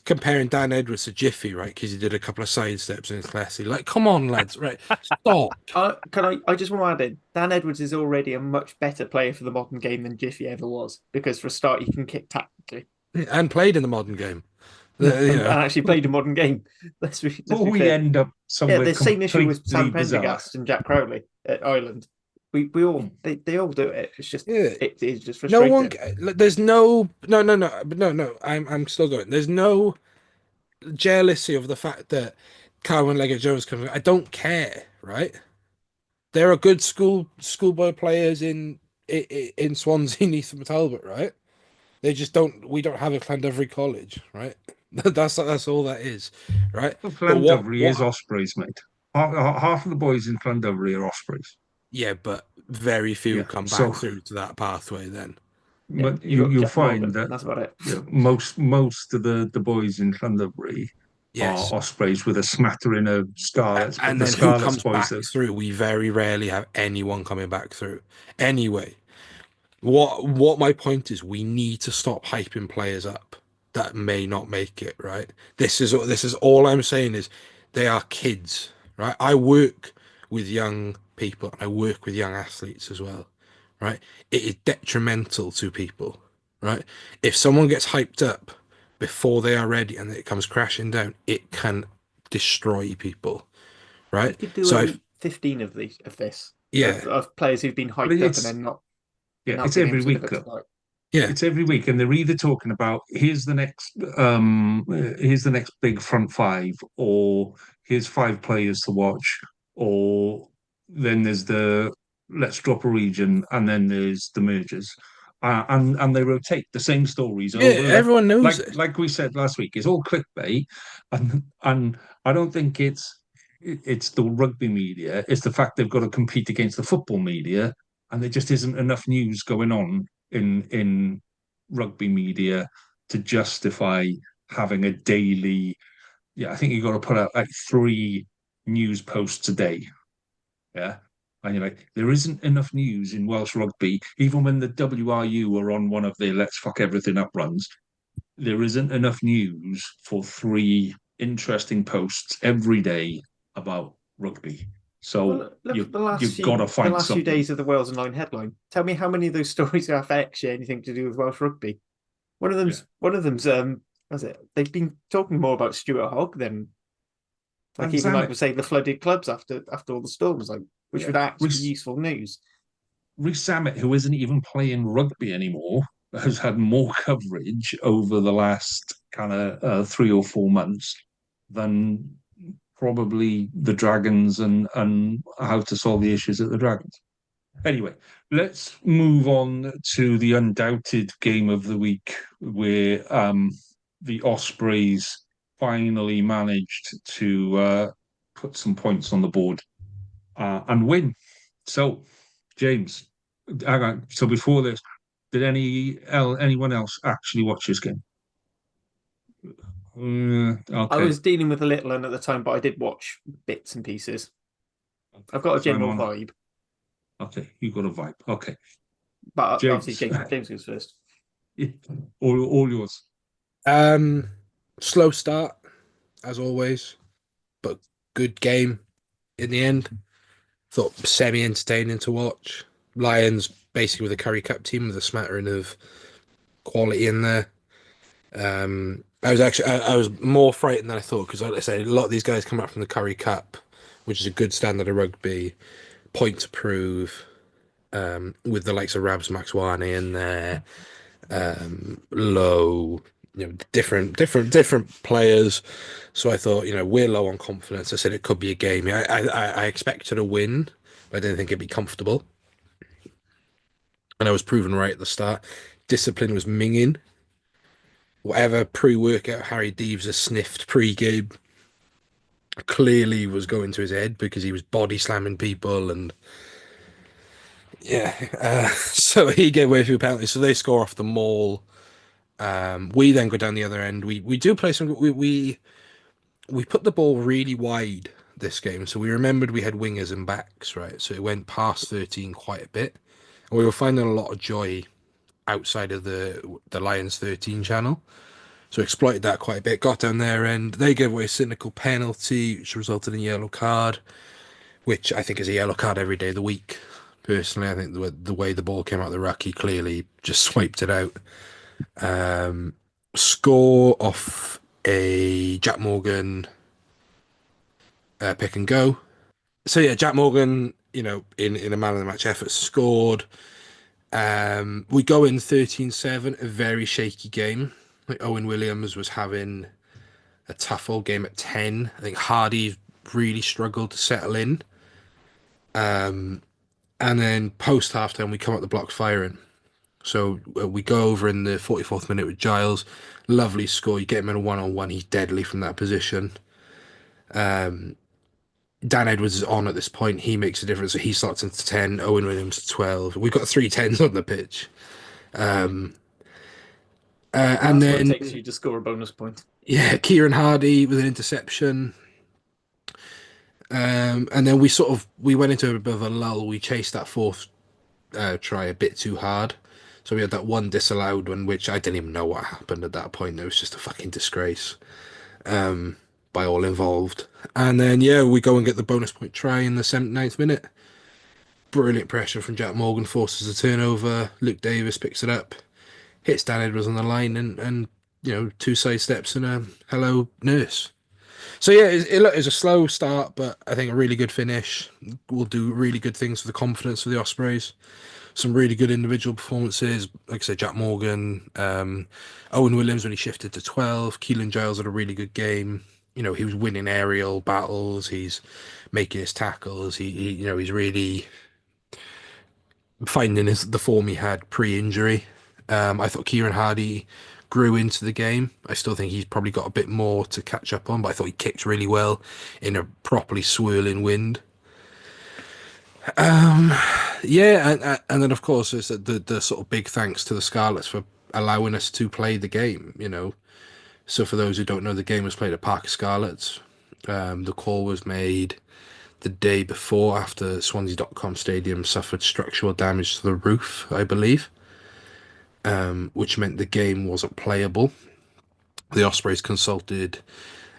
comparing Dan Edwards to Jiffy, right? Because he did a couple of side steps in his classy. Like, come on, lads, right? Stop. I just want to add in, Dan Edwards is already a much better player for the modern game than Jiffy ever was, because for a start, he can kick tactically. And played in the modern game. And actually played a modern game. Let's be we fair. end up somewhere the same issue with Sam bizarre. Pendergast and Jack Crowley at Ireland. We all they all do it. It's just it is just No frustrating. one. There's no. I'm still going. There's no jealousy of the fact that Carwyn Leggett Jones comes. I don't care, right? There are good schoolboy players in Swansea, Neath and Talbot, right? They just don't. We don't have a Llandovery College, right? That's all that is, right? Well, Llandovery is Ospreys, mate. Half of the boys in Llandovery are Ospreys. Yeah, but very few come back through to that pathway then. But you'll find Morgan, that that's about it. Most of the boys in Llandovery are Ospreys with a smattering of Scarlets. And then who comes back through? We very rarely have anyone coming back through. Anyway, what my point is, we need to stop hyping players up that may not make it, right? This is all I'm saying is they are kids, right? I work with young people. I work with young athletes as well, right? It is detrimental to people, right? If someone gets hyped up before they are ready and it comes crashing down, it can destroy people, right? You could do 15 of this. Of players who've been hyped up and then not. Yeah, it's every week. Yeah, it's every week, and they're either talking about here's the next big front five, or here's 5 players to watch, or then there's the let's drop a region, and then there's the mergers, and they rotate the same stories over. Everyone knows it. Like we said last week, it's all clickbait, and I don't think it's the rugby media. It's the fact they've got to compete against the football media. And there just isn't enough news going on in rugby media to justify having a daily. Yeah, I think you've got to put out like 3 news posts a day. Yeah, and you're like, there isn't enough news in Welsh rugby, even when the WRU are on one of their "let's fuck everything up" runs. There isn't enough news for 3 interesting posts every day about rugby. So you've got to find something. The last few days of the Wales Online headline. Like, tell me how many of those stories have actually anything to do with Welsh rugby. One of them's was it? They've been talking more about Stuart Hogg than we say the flooded clubs after all the storms, which would actually be useful news. Rhys Samet, who isn't even playing rugby anymore, has had more coverage over the last kind of 3 or 4 months than probably the Dragons and how to solve the issues at the Dragons. Anyway, let's move on to the undoubted game of the week, where the Ospreys finally managed to put some points on the board and win. So, James, so before this, did anyone else actually watch this game? Okay. I was dealing with a little one at the time, but I did watch bits and pieces. I've got a general vibe. Okay, you got a vibe. Okay, but obviously James goes first. Yeah. All yours. Slow start as always, but good game in the end. Thought semi-entertaining to watch. Lions basically with a Curry Cup team with a smattering of quality in there. I was more frightened than I thought, because, like I said, a lot of these guys come up from the Curry Cup, which is a good standard of rugby, point to prove, with the likes of Rabs Maxwani in there, low, different players. So I thought, we're low on confidence. I said it could be a game. I expected a win, but I didn't think it'd be comfortable. And I was proven right at the start. Discipline was minging. Whatever pre-workout Harry Deeves has sniffed pre-game clearly was going to his head, because he was body slamming people, and so he gave away a few penalties. So they score off the maul. We then go down the other end. We do play some. We put the ball really wide this game. So we remembered we had wingers and backs, right? So it went past 13 quite a bit. And we were finding a lot of joy outside of the Lions 13 channel. So exploited that quite a bit, got down there, and they gave away a cynical penalty, which resulted in a yellow card, which I think is a yellow card every day of the week. Personally, I think the way the ball came out of the ruck, he clearly just swiped it out. Score off a Jack Morgan pick and go. So yeah, Jack Morgan, in a man of the match effort, scored. We go in 13-7, a very shaky game. Like Owen Williams was having a tough old game at 10. I think Hardy really struggled to settle in. And then post halftime, we come up the block firing. So we go over in the 44th minute with Giles. Lovely score. You get him in a one-on-one. He's deadly from that position. Dan Edwards is on at this point. He makes a difference. So he slots into 10. Owen Williams to 12. We've got 3 10s on the pitch. And That's then what it takes you to score a bonus point. Yeah, Kieran Hardy with an interception. And then we went into a bit of a lull. We chased that fourth try a bit too hard. So we had that one disallowed one, which I didn't even know what happened at that point. It was just a fucking disgrace by all involved. And then, we go and get the bonus point try in the 79th minute. Brilliant pressure from Jack Morgan, forces a turnover. Luke Davis picks it up, hits Dan Edwards on the line, and 2 side steps and a hello nurse. So yeah, it was a slow start, but I think a really good finish. Will do really good things for the confidence of the Ospreys. Some really good individual performances. Like I said, Jack Morgan, Owen Williams when he shifted to 12. Keelan Giles had a really good game. He was winning aerial battles. He's making his tackles. He's really finding the form he had pre-injury. I thought Kieran Hardy grew into the game. I still think he's probably got a bit more to catch up on, but I thought he kicked really well in a properly swirling wind. And then of course there's the sort of big thanks to the Scarlets for allowing us to play the game. So for those who don't know, the game was played at Park Scarlets. The call was made the day before after Swansea.com Stadium suffered structural damage to the roof, I believe. Which meant the game wasn't playable. The Ospreys consulted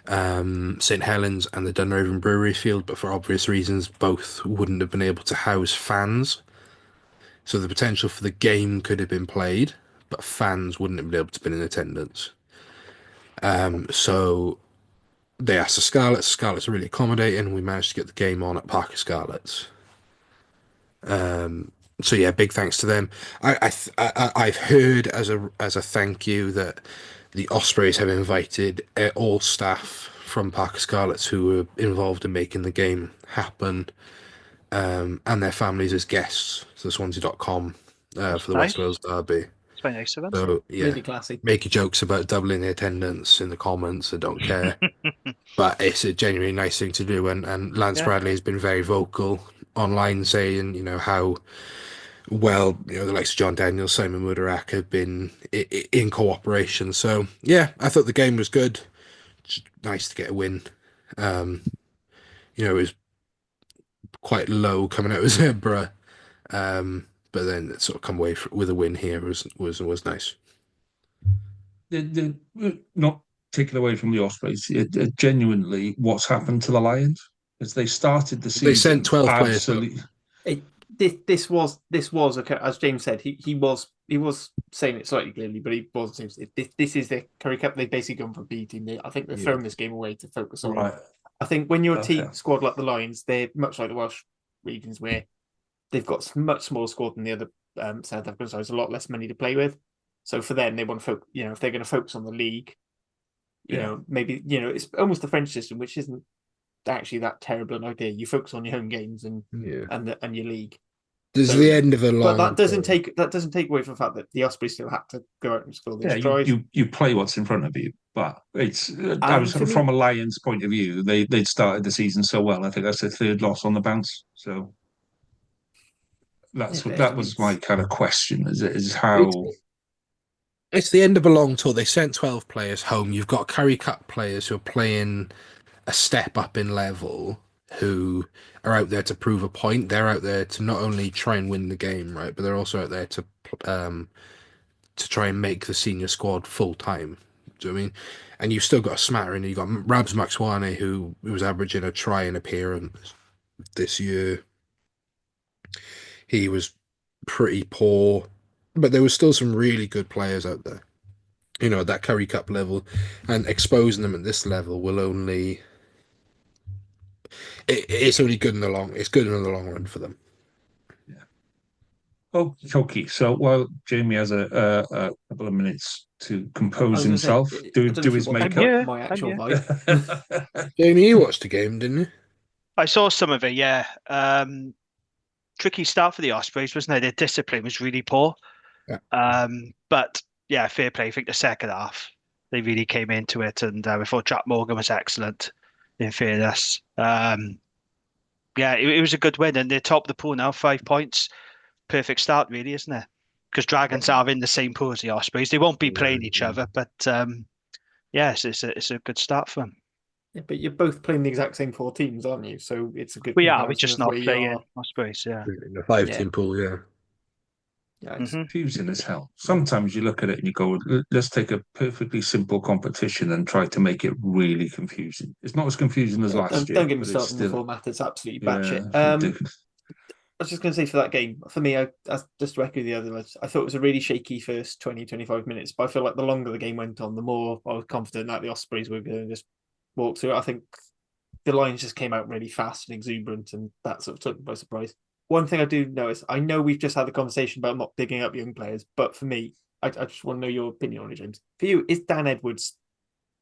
St Helens and the Dunraven Brewery Field, but for obvious reasons, both wouldn't have been able to house fans. So the potential for the game could have been played, but fans wouldn't have been able to be in attendance. So they asked the Scarlets. Scarlets are really accommodating. We managed to get the game on at Parker Scarlets. So yeah, big thanks to them. I've heard as a thank you that the Ospreys have invited all staff from Parker Scarlets who were involved in making the game happen, and their families as guests to Swansea.com for the West Wales derby. It's very nice of them. So yeah, Really classy. making jokes about doubling the attendance in the comments. I don't care, but it's a genuinely nice thing to do. And Lance Bradley has been very vocal online, saying how well the likes of John Daniels, Simon Mudarak have been in cooperation. So yeah, I thought the game was good. Just nice to get a win. It was quite low coming out of Zebra, but then it sort of come away with a win here was nice. Not taken away from the Ospreys. Genuinely, what's happened to the Lions? As they started the season, They sent 12 absolutely. players. This was as James said, he was saying it slightly clearly, but he wasn't saying this is the Curry Cup. They've basically gone for B team. I think they're throwing this game away to focus on. Right. I think when you're a team squad like the Lions, they're much like the Welsh regions where they've got a much smaller squad than the other South African sides, a lot less money to play with. So for them, they want to focus. If they're going to focus on the league, maybe it's almost the French system, which isn't actually that terrible an idea. You focus on your home games and your league. This is the end of a long. But that doesn't take away from the fact that the Ospreys still had to go out and score these tries. You play what's in front of you, but it's from a Lions point of view, they'd started the season so well. I think that's their 3rd loss on the bounce. So that was my kind of question: is how. It's the end of a long tour. They sent 12 players home. You've got Curry Cup players who are playing a step up in level. who are out there to prove a point. They're out there to not only try and win the game, right, but they're also out there to try and make the senior squad full time. Do you know what I mean? And you've still got a smattering. You've got Rabs Maxwane, who was averaging a try an appearance this year. He was pretty poor, but there was still some really good players out there. You know, at that Curry Cup level, and exposing them at this level will only. It's only good in the long. It's good in the long run for them. Oh, okay. So while Jamie has a couple of minutes to I compose was gonna say, himself, I do don't know if you his want I'm makeup. here. my I'm actual here. vibe. Jamie, you watched the game, didn't you? I saw some of it, yeah. Tricky start for the Ospreys, wasn't it? Their discipline was really poor. Yeah. But yeah, fair play. I think the second half, they really came into it. And I thought Jack Morgan was excellent, in fairness. Yeah, it was a good win. And they're top of the pool now, 5 points. Perfect start, really, isn't it? Because Dragons are in the same pool as the Ospreys. They won't be playing each other, but yes, it's a good start for them. Yeah, but you're both playing the exact same 4 teams, aren't you? So it's a good We are. We're comparison just of not where you playing are. Ospreys. Yeah. In the 5-team pool, yeah. Yeah, It's confusing as hell. Sometimes you look at it and you go, let's take a perfectly simple competition and try to make it really confusing. It's not as confusing as last year, don't get me but it's started on the still, format. It's absolutely yeah, batshit. it's ridiculous. I was just going to say for that game, for me, I just to echo the other lads, I thought it was a really shaky first 20, 25 minutes, but I feel like the longer the game went on, the more I was confident that the Ospreys were going to just walk through it. I think the Lions just came out really fast and exuberant, and that sort of took me by surprise. One thing I do notice, I know we've just had the conversation about not digging up young players, but for me, I just want to know your opinion on it, James. For you, is Dan Edwards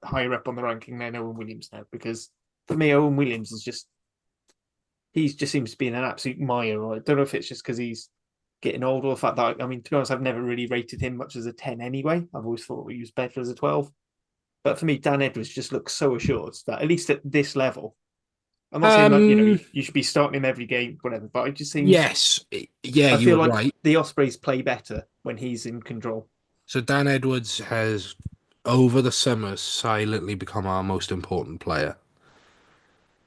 higher up on the ranking than Owen Williams now? Because for me, Owen Williams is just he just seems to be in an absolute mire. I don't know if it's just because he's getting old or the fact that, I mean, to be honest, I've never really rated him much as a 10 anyway. I've always thought he was better as a 12. But for me, Dan Edwards just looks so assured that at least at this level, I'm not saying that, you should be starting him every game, whatever, but it just seems. Yes. Yeah, I you feel were like right. the Ospreys play better when he's in control. So Dan Edwards has, over the summer, silently become our most important player.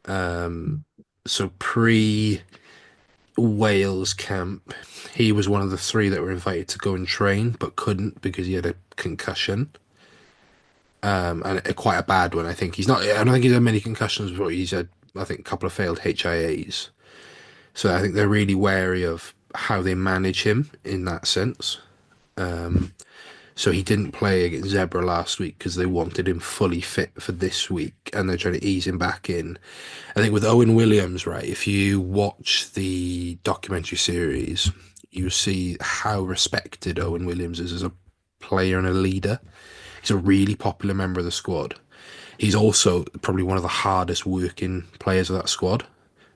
So pre Wales camp, he was one of the 3 that were invited to go and train, but couldn't because he had a concussion. And quite a bad one. I think he's not. I don't think he's had many concussions before. He's had, I think, a couple of failed HIAs. So I think they're really wary of how they manage him in that sense. So he didn't play against Zebra last week because they wanted him fully fit for this week, and they're trying to ease him back in. I think with Owen Williams, right, if you watch the documentary series, you see how respected Owen Williams is as a player and a leader. He's a really popular member of the squad. He's also probably one of the hardest working players of that squad.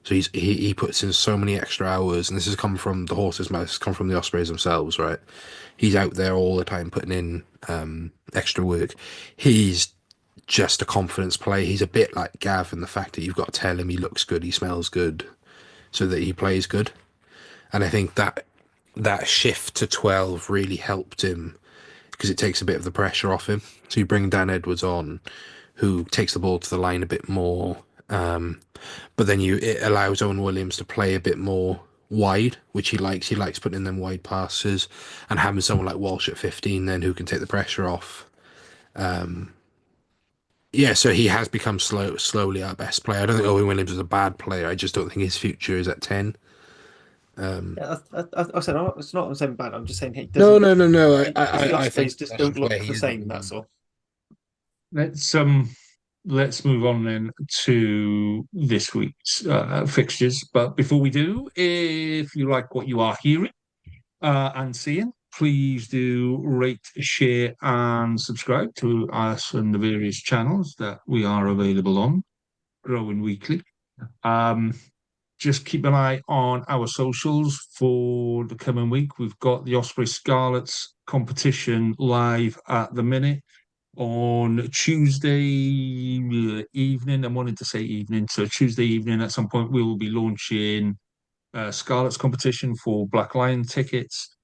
So he puts in so many extra hours, and this has come from the horse's mouth. It's come from the Ospreys themselves, right? He's out there all the time putting in extra work. He's just a confidence play. He's a bit like Gav in the fact that you've got to tell him he looks good, he smells good, so that he plays good. And I think that shift to 12 really helped him because it takes a bit of the pressure off him. So you bring Dan Edwards on, who takes the ball to the line a bit more, but then it allows Owen Williams to play a bit more wide, which he likes. He likes putting in them wide passes and having someone like Walsh at 15 then who can take the pressure off. Yeah, so he has become slowly our best player. I don't think Owen Williams is a bad player. I just don't think his future is at 10. Yeah, I said it's not I'm saying bad. I'm just saying he No. doesn't. The I think Ospreys just that's don't just where look he the is. same. That's all. Let's move on then to this week's fixtures. But before we do, if you like what you are hearing and seeing, please do rate, share, and subscribe to us and the various channels that we are available on, growing weekly. Just keep an eye on our socials for the coming week. We've got the Osprey Scarlets competition live at the minute on Tuesday evening. I'm wanting to say evening, so Tuesday evening at some point we will be launching Scarlet's competition for Black Lion tickets,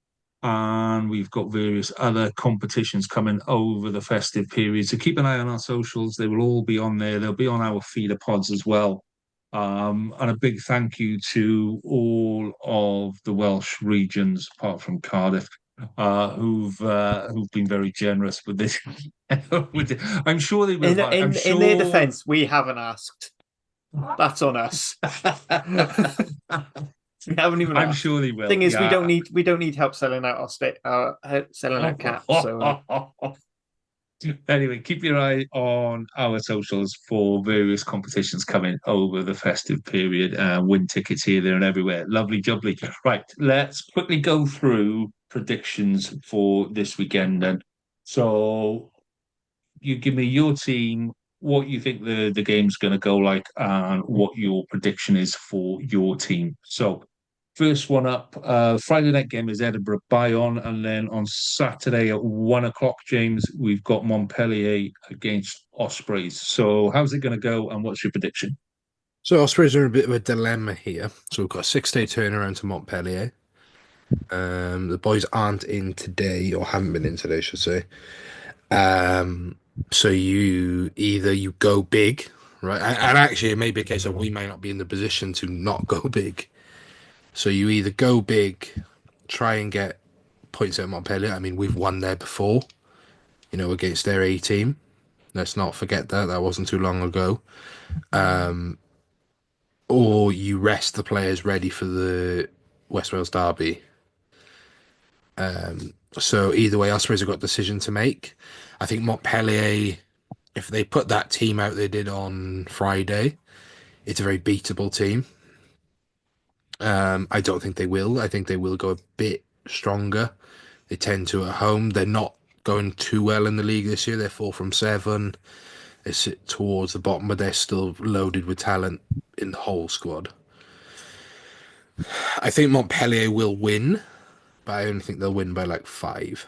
and we've got various other competitions coming over the festive period. So keep an eye on our socials; they will all be on there. They'll be on our feeder pods as well. And a big thank you to all of the Welsh regions, apart from Cardiff, who've been very generous with this. I'm sure they will. In their defence, we haven't asked. That's on us. We haven't even I'm asked. sure they will. Thing is, yeah. we don't need help selling out selling out caps. So Anyway, keep your eye on our socials for various competitions coming over the festive period. Win tickets here, there, and everywhere. Lovely jubbly. Right, let's quickly go through predictions for this weekend then. So you give me your team, what you think the game's going to go like, and what your prediction is for your team. So first one up, Friday night game is Edinburgh Bayonne, and then on Saturday at 1 o'clock, James, we've got Montpellier against Ospreys. So how's it going to go, and what's your prediction? So Ospreys are in a bit of a dilemma here. So we've got a 6-day turnaround to Montpellier. The boys aren't in today, or haven't been in today, I should say. So you go big, right? And actually, it may be a case of we may not be in the position to not go big. So you either go big, try and get points at Montpellier. I mean, we've won there before, against their A team. Let's not forget that. That wasn't too long ago. Or you rest the players ready for the West Wales derby. So either way, Ospreys have got a decision to make. I think Montpellier, if they put that team out they did on Friday, it's a very beatable team. I don't think they will. I think they will go a bit stronger. They tend to at home. They're not going too well in the league this year. They're 4 from 7. They sit towards the bottom, but they're still loaded with talent in the whole squad. I think Montpellier will win, but I only think they'll win by like 5.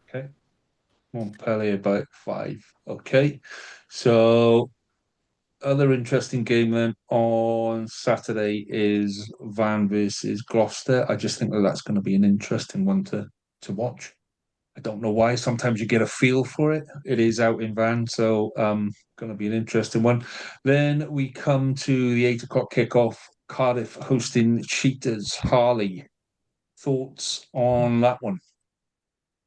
Okay. Montpellier by 5. Okay. So other interesting game then on Saturday is Van versus Gloucester. I just think that's going to be an interesting one to watch. I don't know why. Sometimes you get a feel for it. It is out in Van, so going to be an interesting one. Then we come to the 8 o'clock kickoff. Cardiff hosting Cheetahs. Harley, thoughts on that one?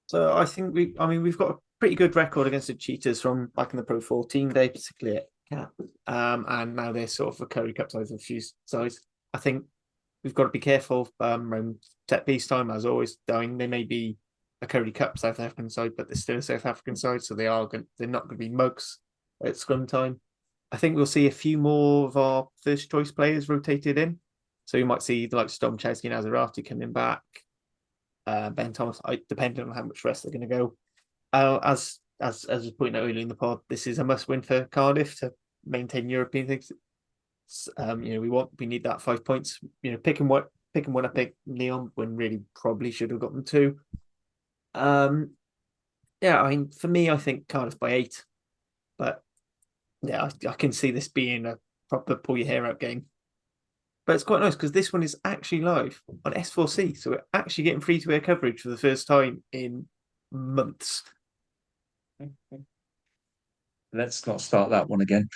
So I think we've got a pretty good record against the Cheetahs from back in the Pro 14 day, particularly at Cap. And now they're sort of a Curry Cup size of a few size. I think we've got to be careful around set piece time, as always. They may be a Curry Cup South African side, but they're still a South African side, so they're not going to be mugs at scrum time. I think we'll see a few more of our first choice players rotated in. So you might see the likes of Domchowski and Azarati coming back. Ben Thomas, depending on how much rest they're going to go. As was pointed out earlier in the pod, this is a must-win for Cardiff to maintain European things. We need that 5 points. Picking one up at Leon when really probably should have gotten 2. For me, I think Cardiff by 8, but yeah, I can see this being a proper pull your hair out game. But it's quite nice because this one is actually live on S4C. So we're actually getting free-to-air coverage for the first time in months. Let's not start that one again.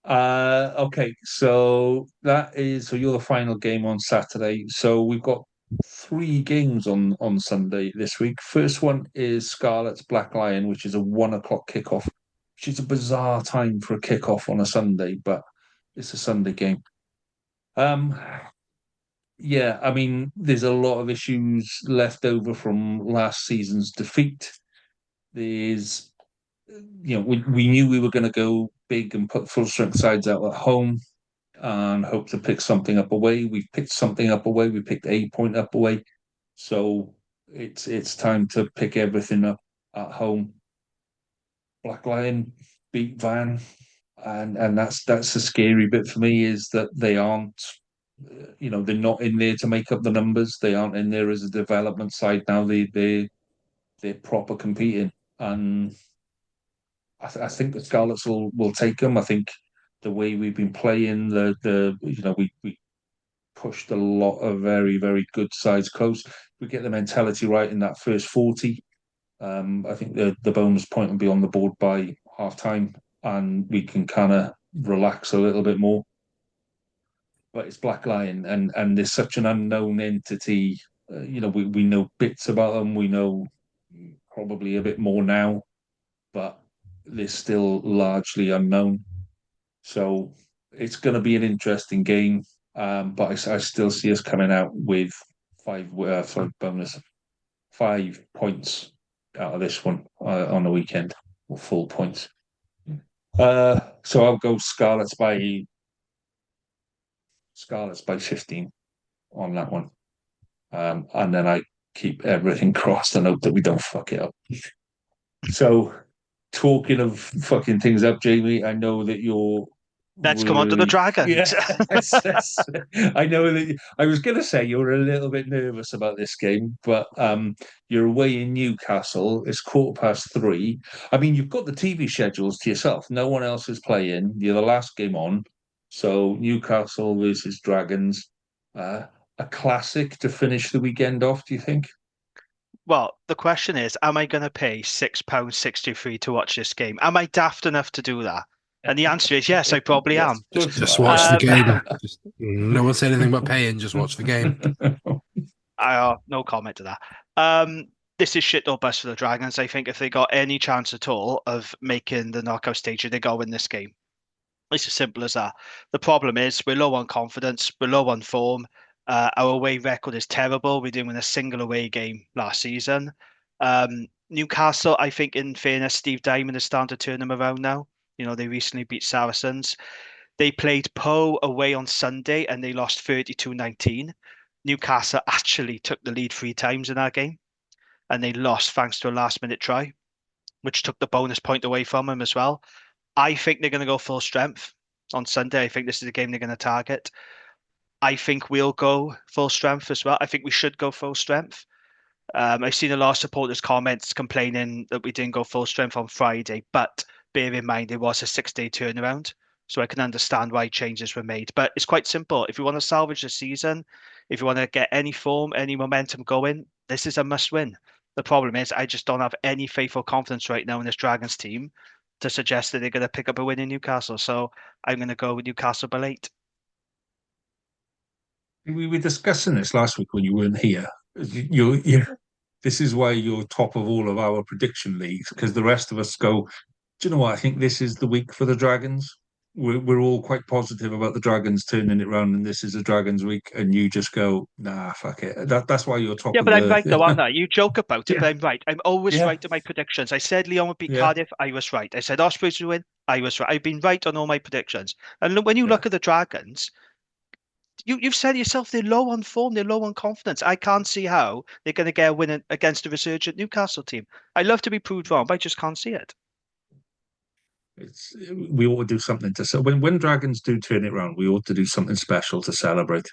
Okay, so you're the final game on Saturday. So we've got 3 games on Sunday this week. First one is Scarlet's Black Lion, which is a 1 o'clock kickoff, which is a bizarre time for a kickoff on a Sunday, but it's a Sunday game. Yeah, I mean, there's a lot of issues left over from last season's defeat. There's, we knew we were going to go big and put full strength sides out at home and hope to pick something up away. We've picked something up away. We picked a point up away. So it's time to pick everything up at home. Black Lion beat Van, and that's the scary bit for me, is that they aren't, they're not in there to make up the numbers. They aren't in there as a development side now. They're proper competing, and I think the Scarlets will take them. I think the way we've been playing, we pushed a lot of very, very good sides close. We get the mentality right in that first 40. I think the bonus point will be on the board by half time, and we can kind of relax a little bit more. but it's Black Lion, and there's such an unknown entity. We know bits about them. We know probably a bit more now, but they're still largely unknown. So it's going to be an interesting game. But I still see us coming out with 5 points out of this one on the weekend, or full points. So I'll go Scarlets by 15 on that one. And then I keep everything crossed and hope that we don't fuck it up. So, talking of fucking things up, Jamie, I know that you're. Let's come on to the Dragons. Yes. I know that I was going to say you're a little bit nervous about this game, but you're away in Newcastle. It's 3:15. I mean, you've got the TV schedules to yourself. No one else is playing. You're the last game on. So, Newcastle versus Dragons. A classic to finish the weekend off, do you think? Well, the question is, am I going to pay £6.63 to watch this game? Am I daft enough to do that? And the answer is yes, I probably am. Just watch the game. No one said anything about paying, just watch the game. No comment to that. This is shit or bust for the Dragons. I think if they got any chance at all of making the knockout stage, they got to win this game. It's as simple as that. The problem is we're low on confidence, we're low on form. Our away record is terrible. We didn't win a single away game last season. Newcastle, I think, in fairness, Steve Diamond is starting to turn them around now. They recently beat Saracens. They played Poe away on Sunday and they lost 32-19. Newcastle actually took the lead 3 times in that game and they lost thanks to a last-minute try, which took the bonus point away from them as well. I think they're going to go full strength on Sunday. I think this is the game they're going to target. I think we'll go full strength as well. I think we should go full strength. I've seen a lot of supporters' comments complaining that we didn't go full strength on Friday, but bear in mind it was a 6-day turnaround, so I can understand why changes were made. But it's quite simple. If you want to salvage the season, if you want to get any form, any momentum going, this is a must-win. The problem is I just don't have any faith or confidence right now in this Dragons team to suggest that they're going to pick up a win in Newcastle. So I'm going to go with Newcastle by 8. We were discussing this last week when you weren't here. This is why you're top of all of our prediction leagues, because the rest of us go, do you know what? I think this is the week for the Dragons. We're all quite positive about the Dragons turning it around, and this is a Dragons week, and you just go, nah, fuck it. That's why you're top. Yeah, but I'm right though, aren't I? You joke about it, but I'm right. I'm always right in my predictions. I said Lyon would beat Cardiff, I was right. I said Ospreys would win, I was right. I've been right on all my predictions. And when you look at the Dragons, you've said yourself they're low on form, they're low on confidence. I can't see how they're going to get a win against a resurgent Newcastle team. I love to be proved wrong, but I just can't see it. We ought to do something to when Dragons do turn it around. We ought to do something special to celebrate.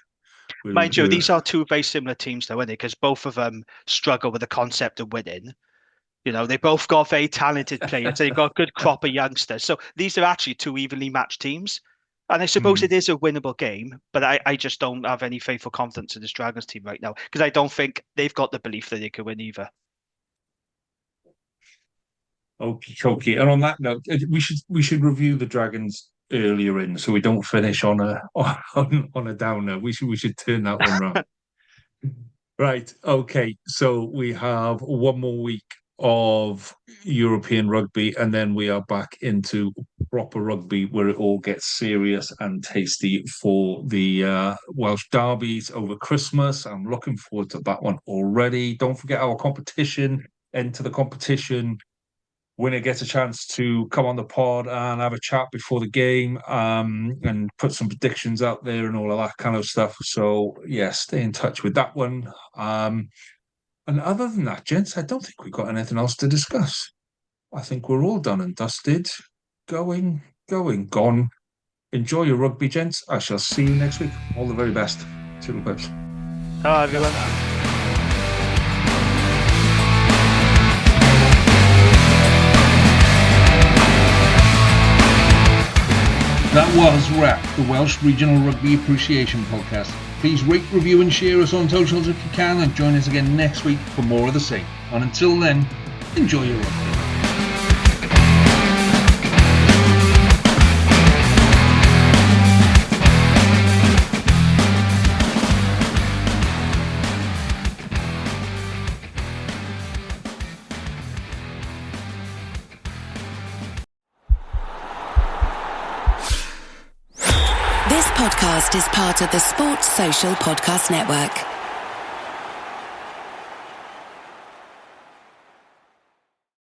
Mind you, these are 2 very similar teams, though, aren't they? Because both of them struggle with the concept of winning. They both got very talented players. They've got a good crop of youngsters. So these are actually 2 evenly matched teams. And I suppose it is a winnable game, but I just don't have any faith or confidence in this Dragons team right now because I don't think they've got the belief that they could win either. Okay. And on that note, we should review the Dragons earlier in, so we don't finish on a downer. We should turn that one around. Right. Okay. So we have one more week of European rugby, and then we are back into proper rugby where it all gets serious and tasty for the Welsh derbies over Christmas. I'm looking forward to that one already. Don't forget our competition. Enter the competition. Winner gets a chance to come on the pod and have a chat before the game, and put some predictions out there and all of that kind of stuff. So stay in touch with that one. And other than that, gents, I don't think we've got anything else to discuss. I think we're all done and dusted. Gone. Enjoy your rugby, gents. I shall see you next week. All the very best. Toodle pips. Hello, everyone. That was REP, the Welsh Regional Rugby Appreciation Podcast. Please rate, review and share us on socials if you can, and join us again next week for more of the same. And until then, enjoy your rugby. podcast is part of the Sports Social Podcast Network.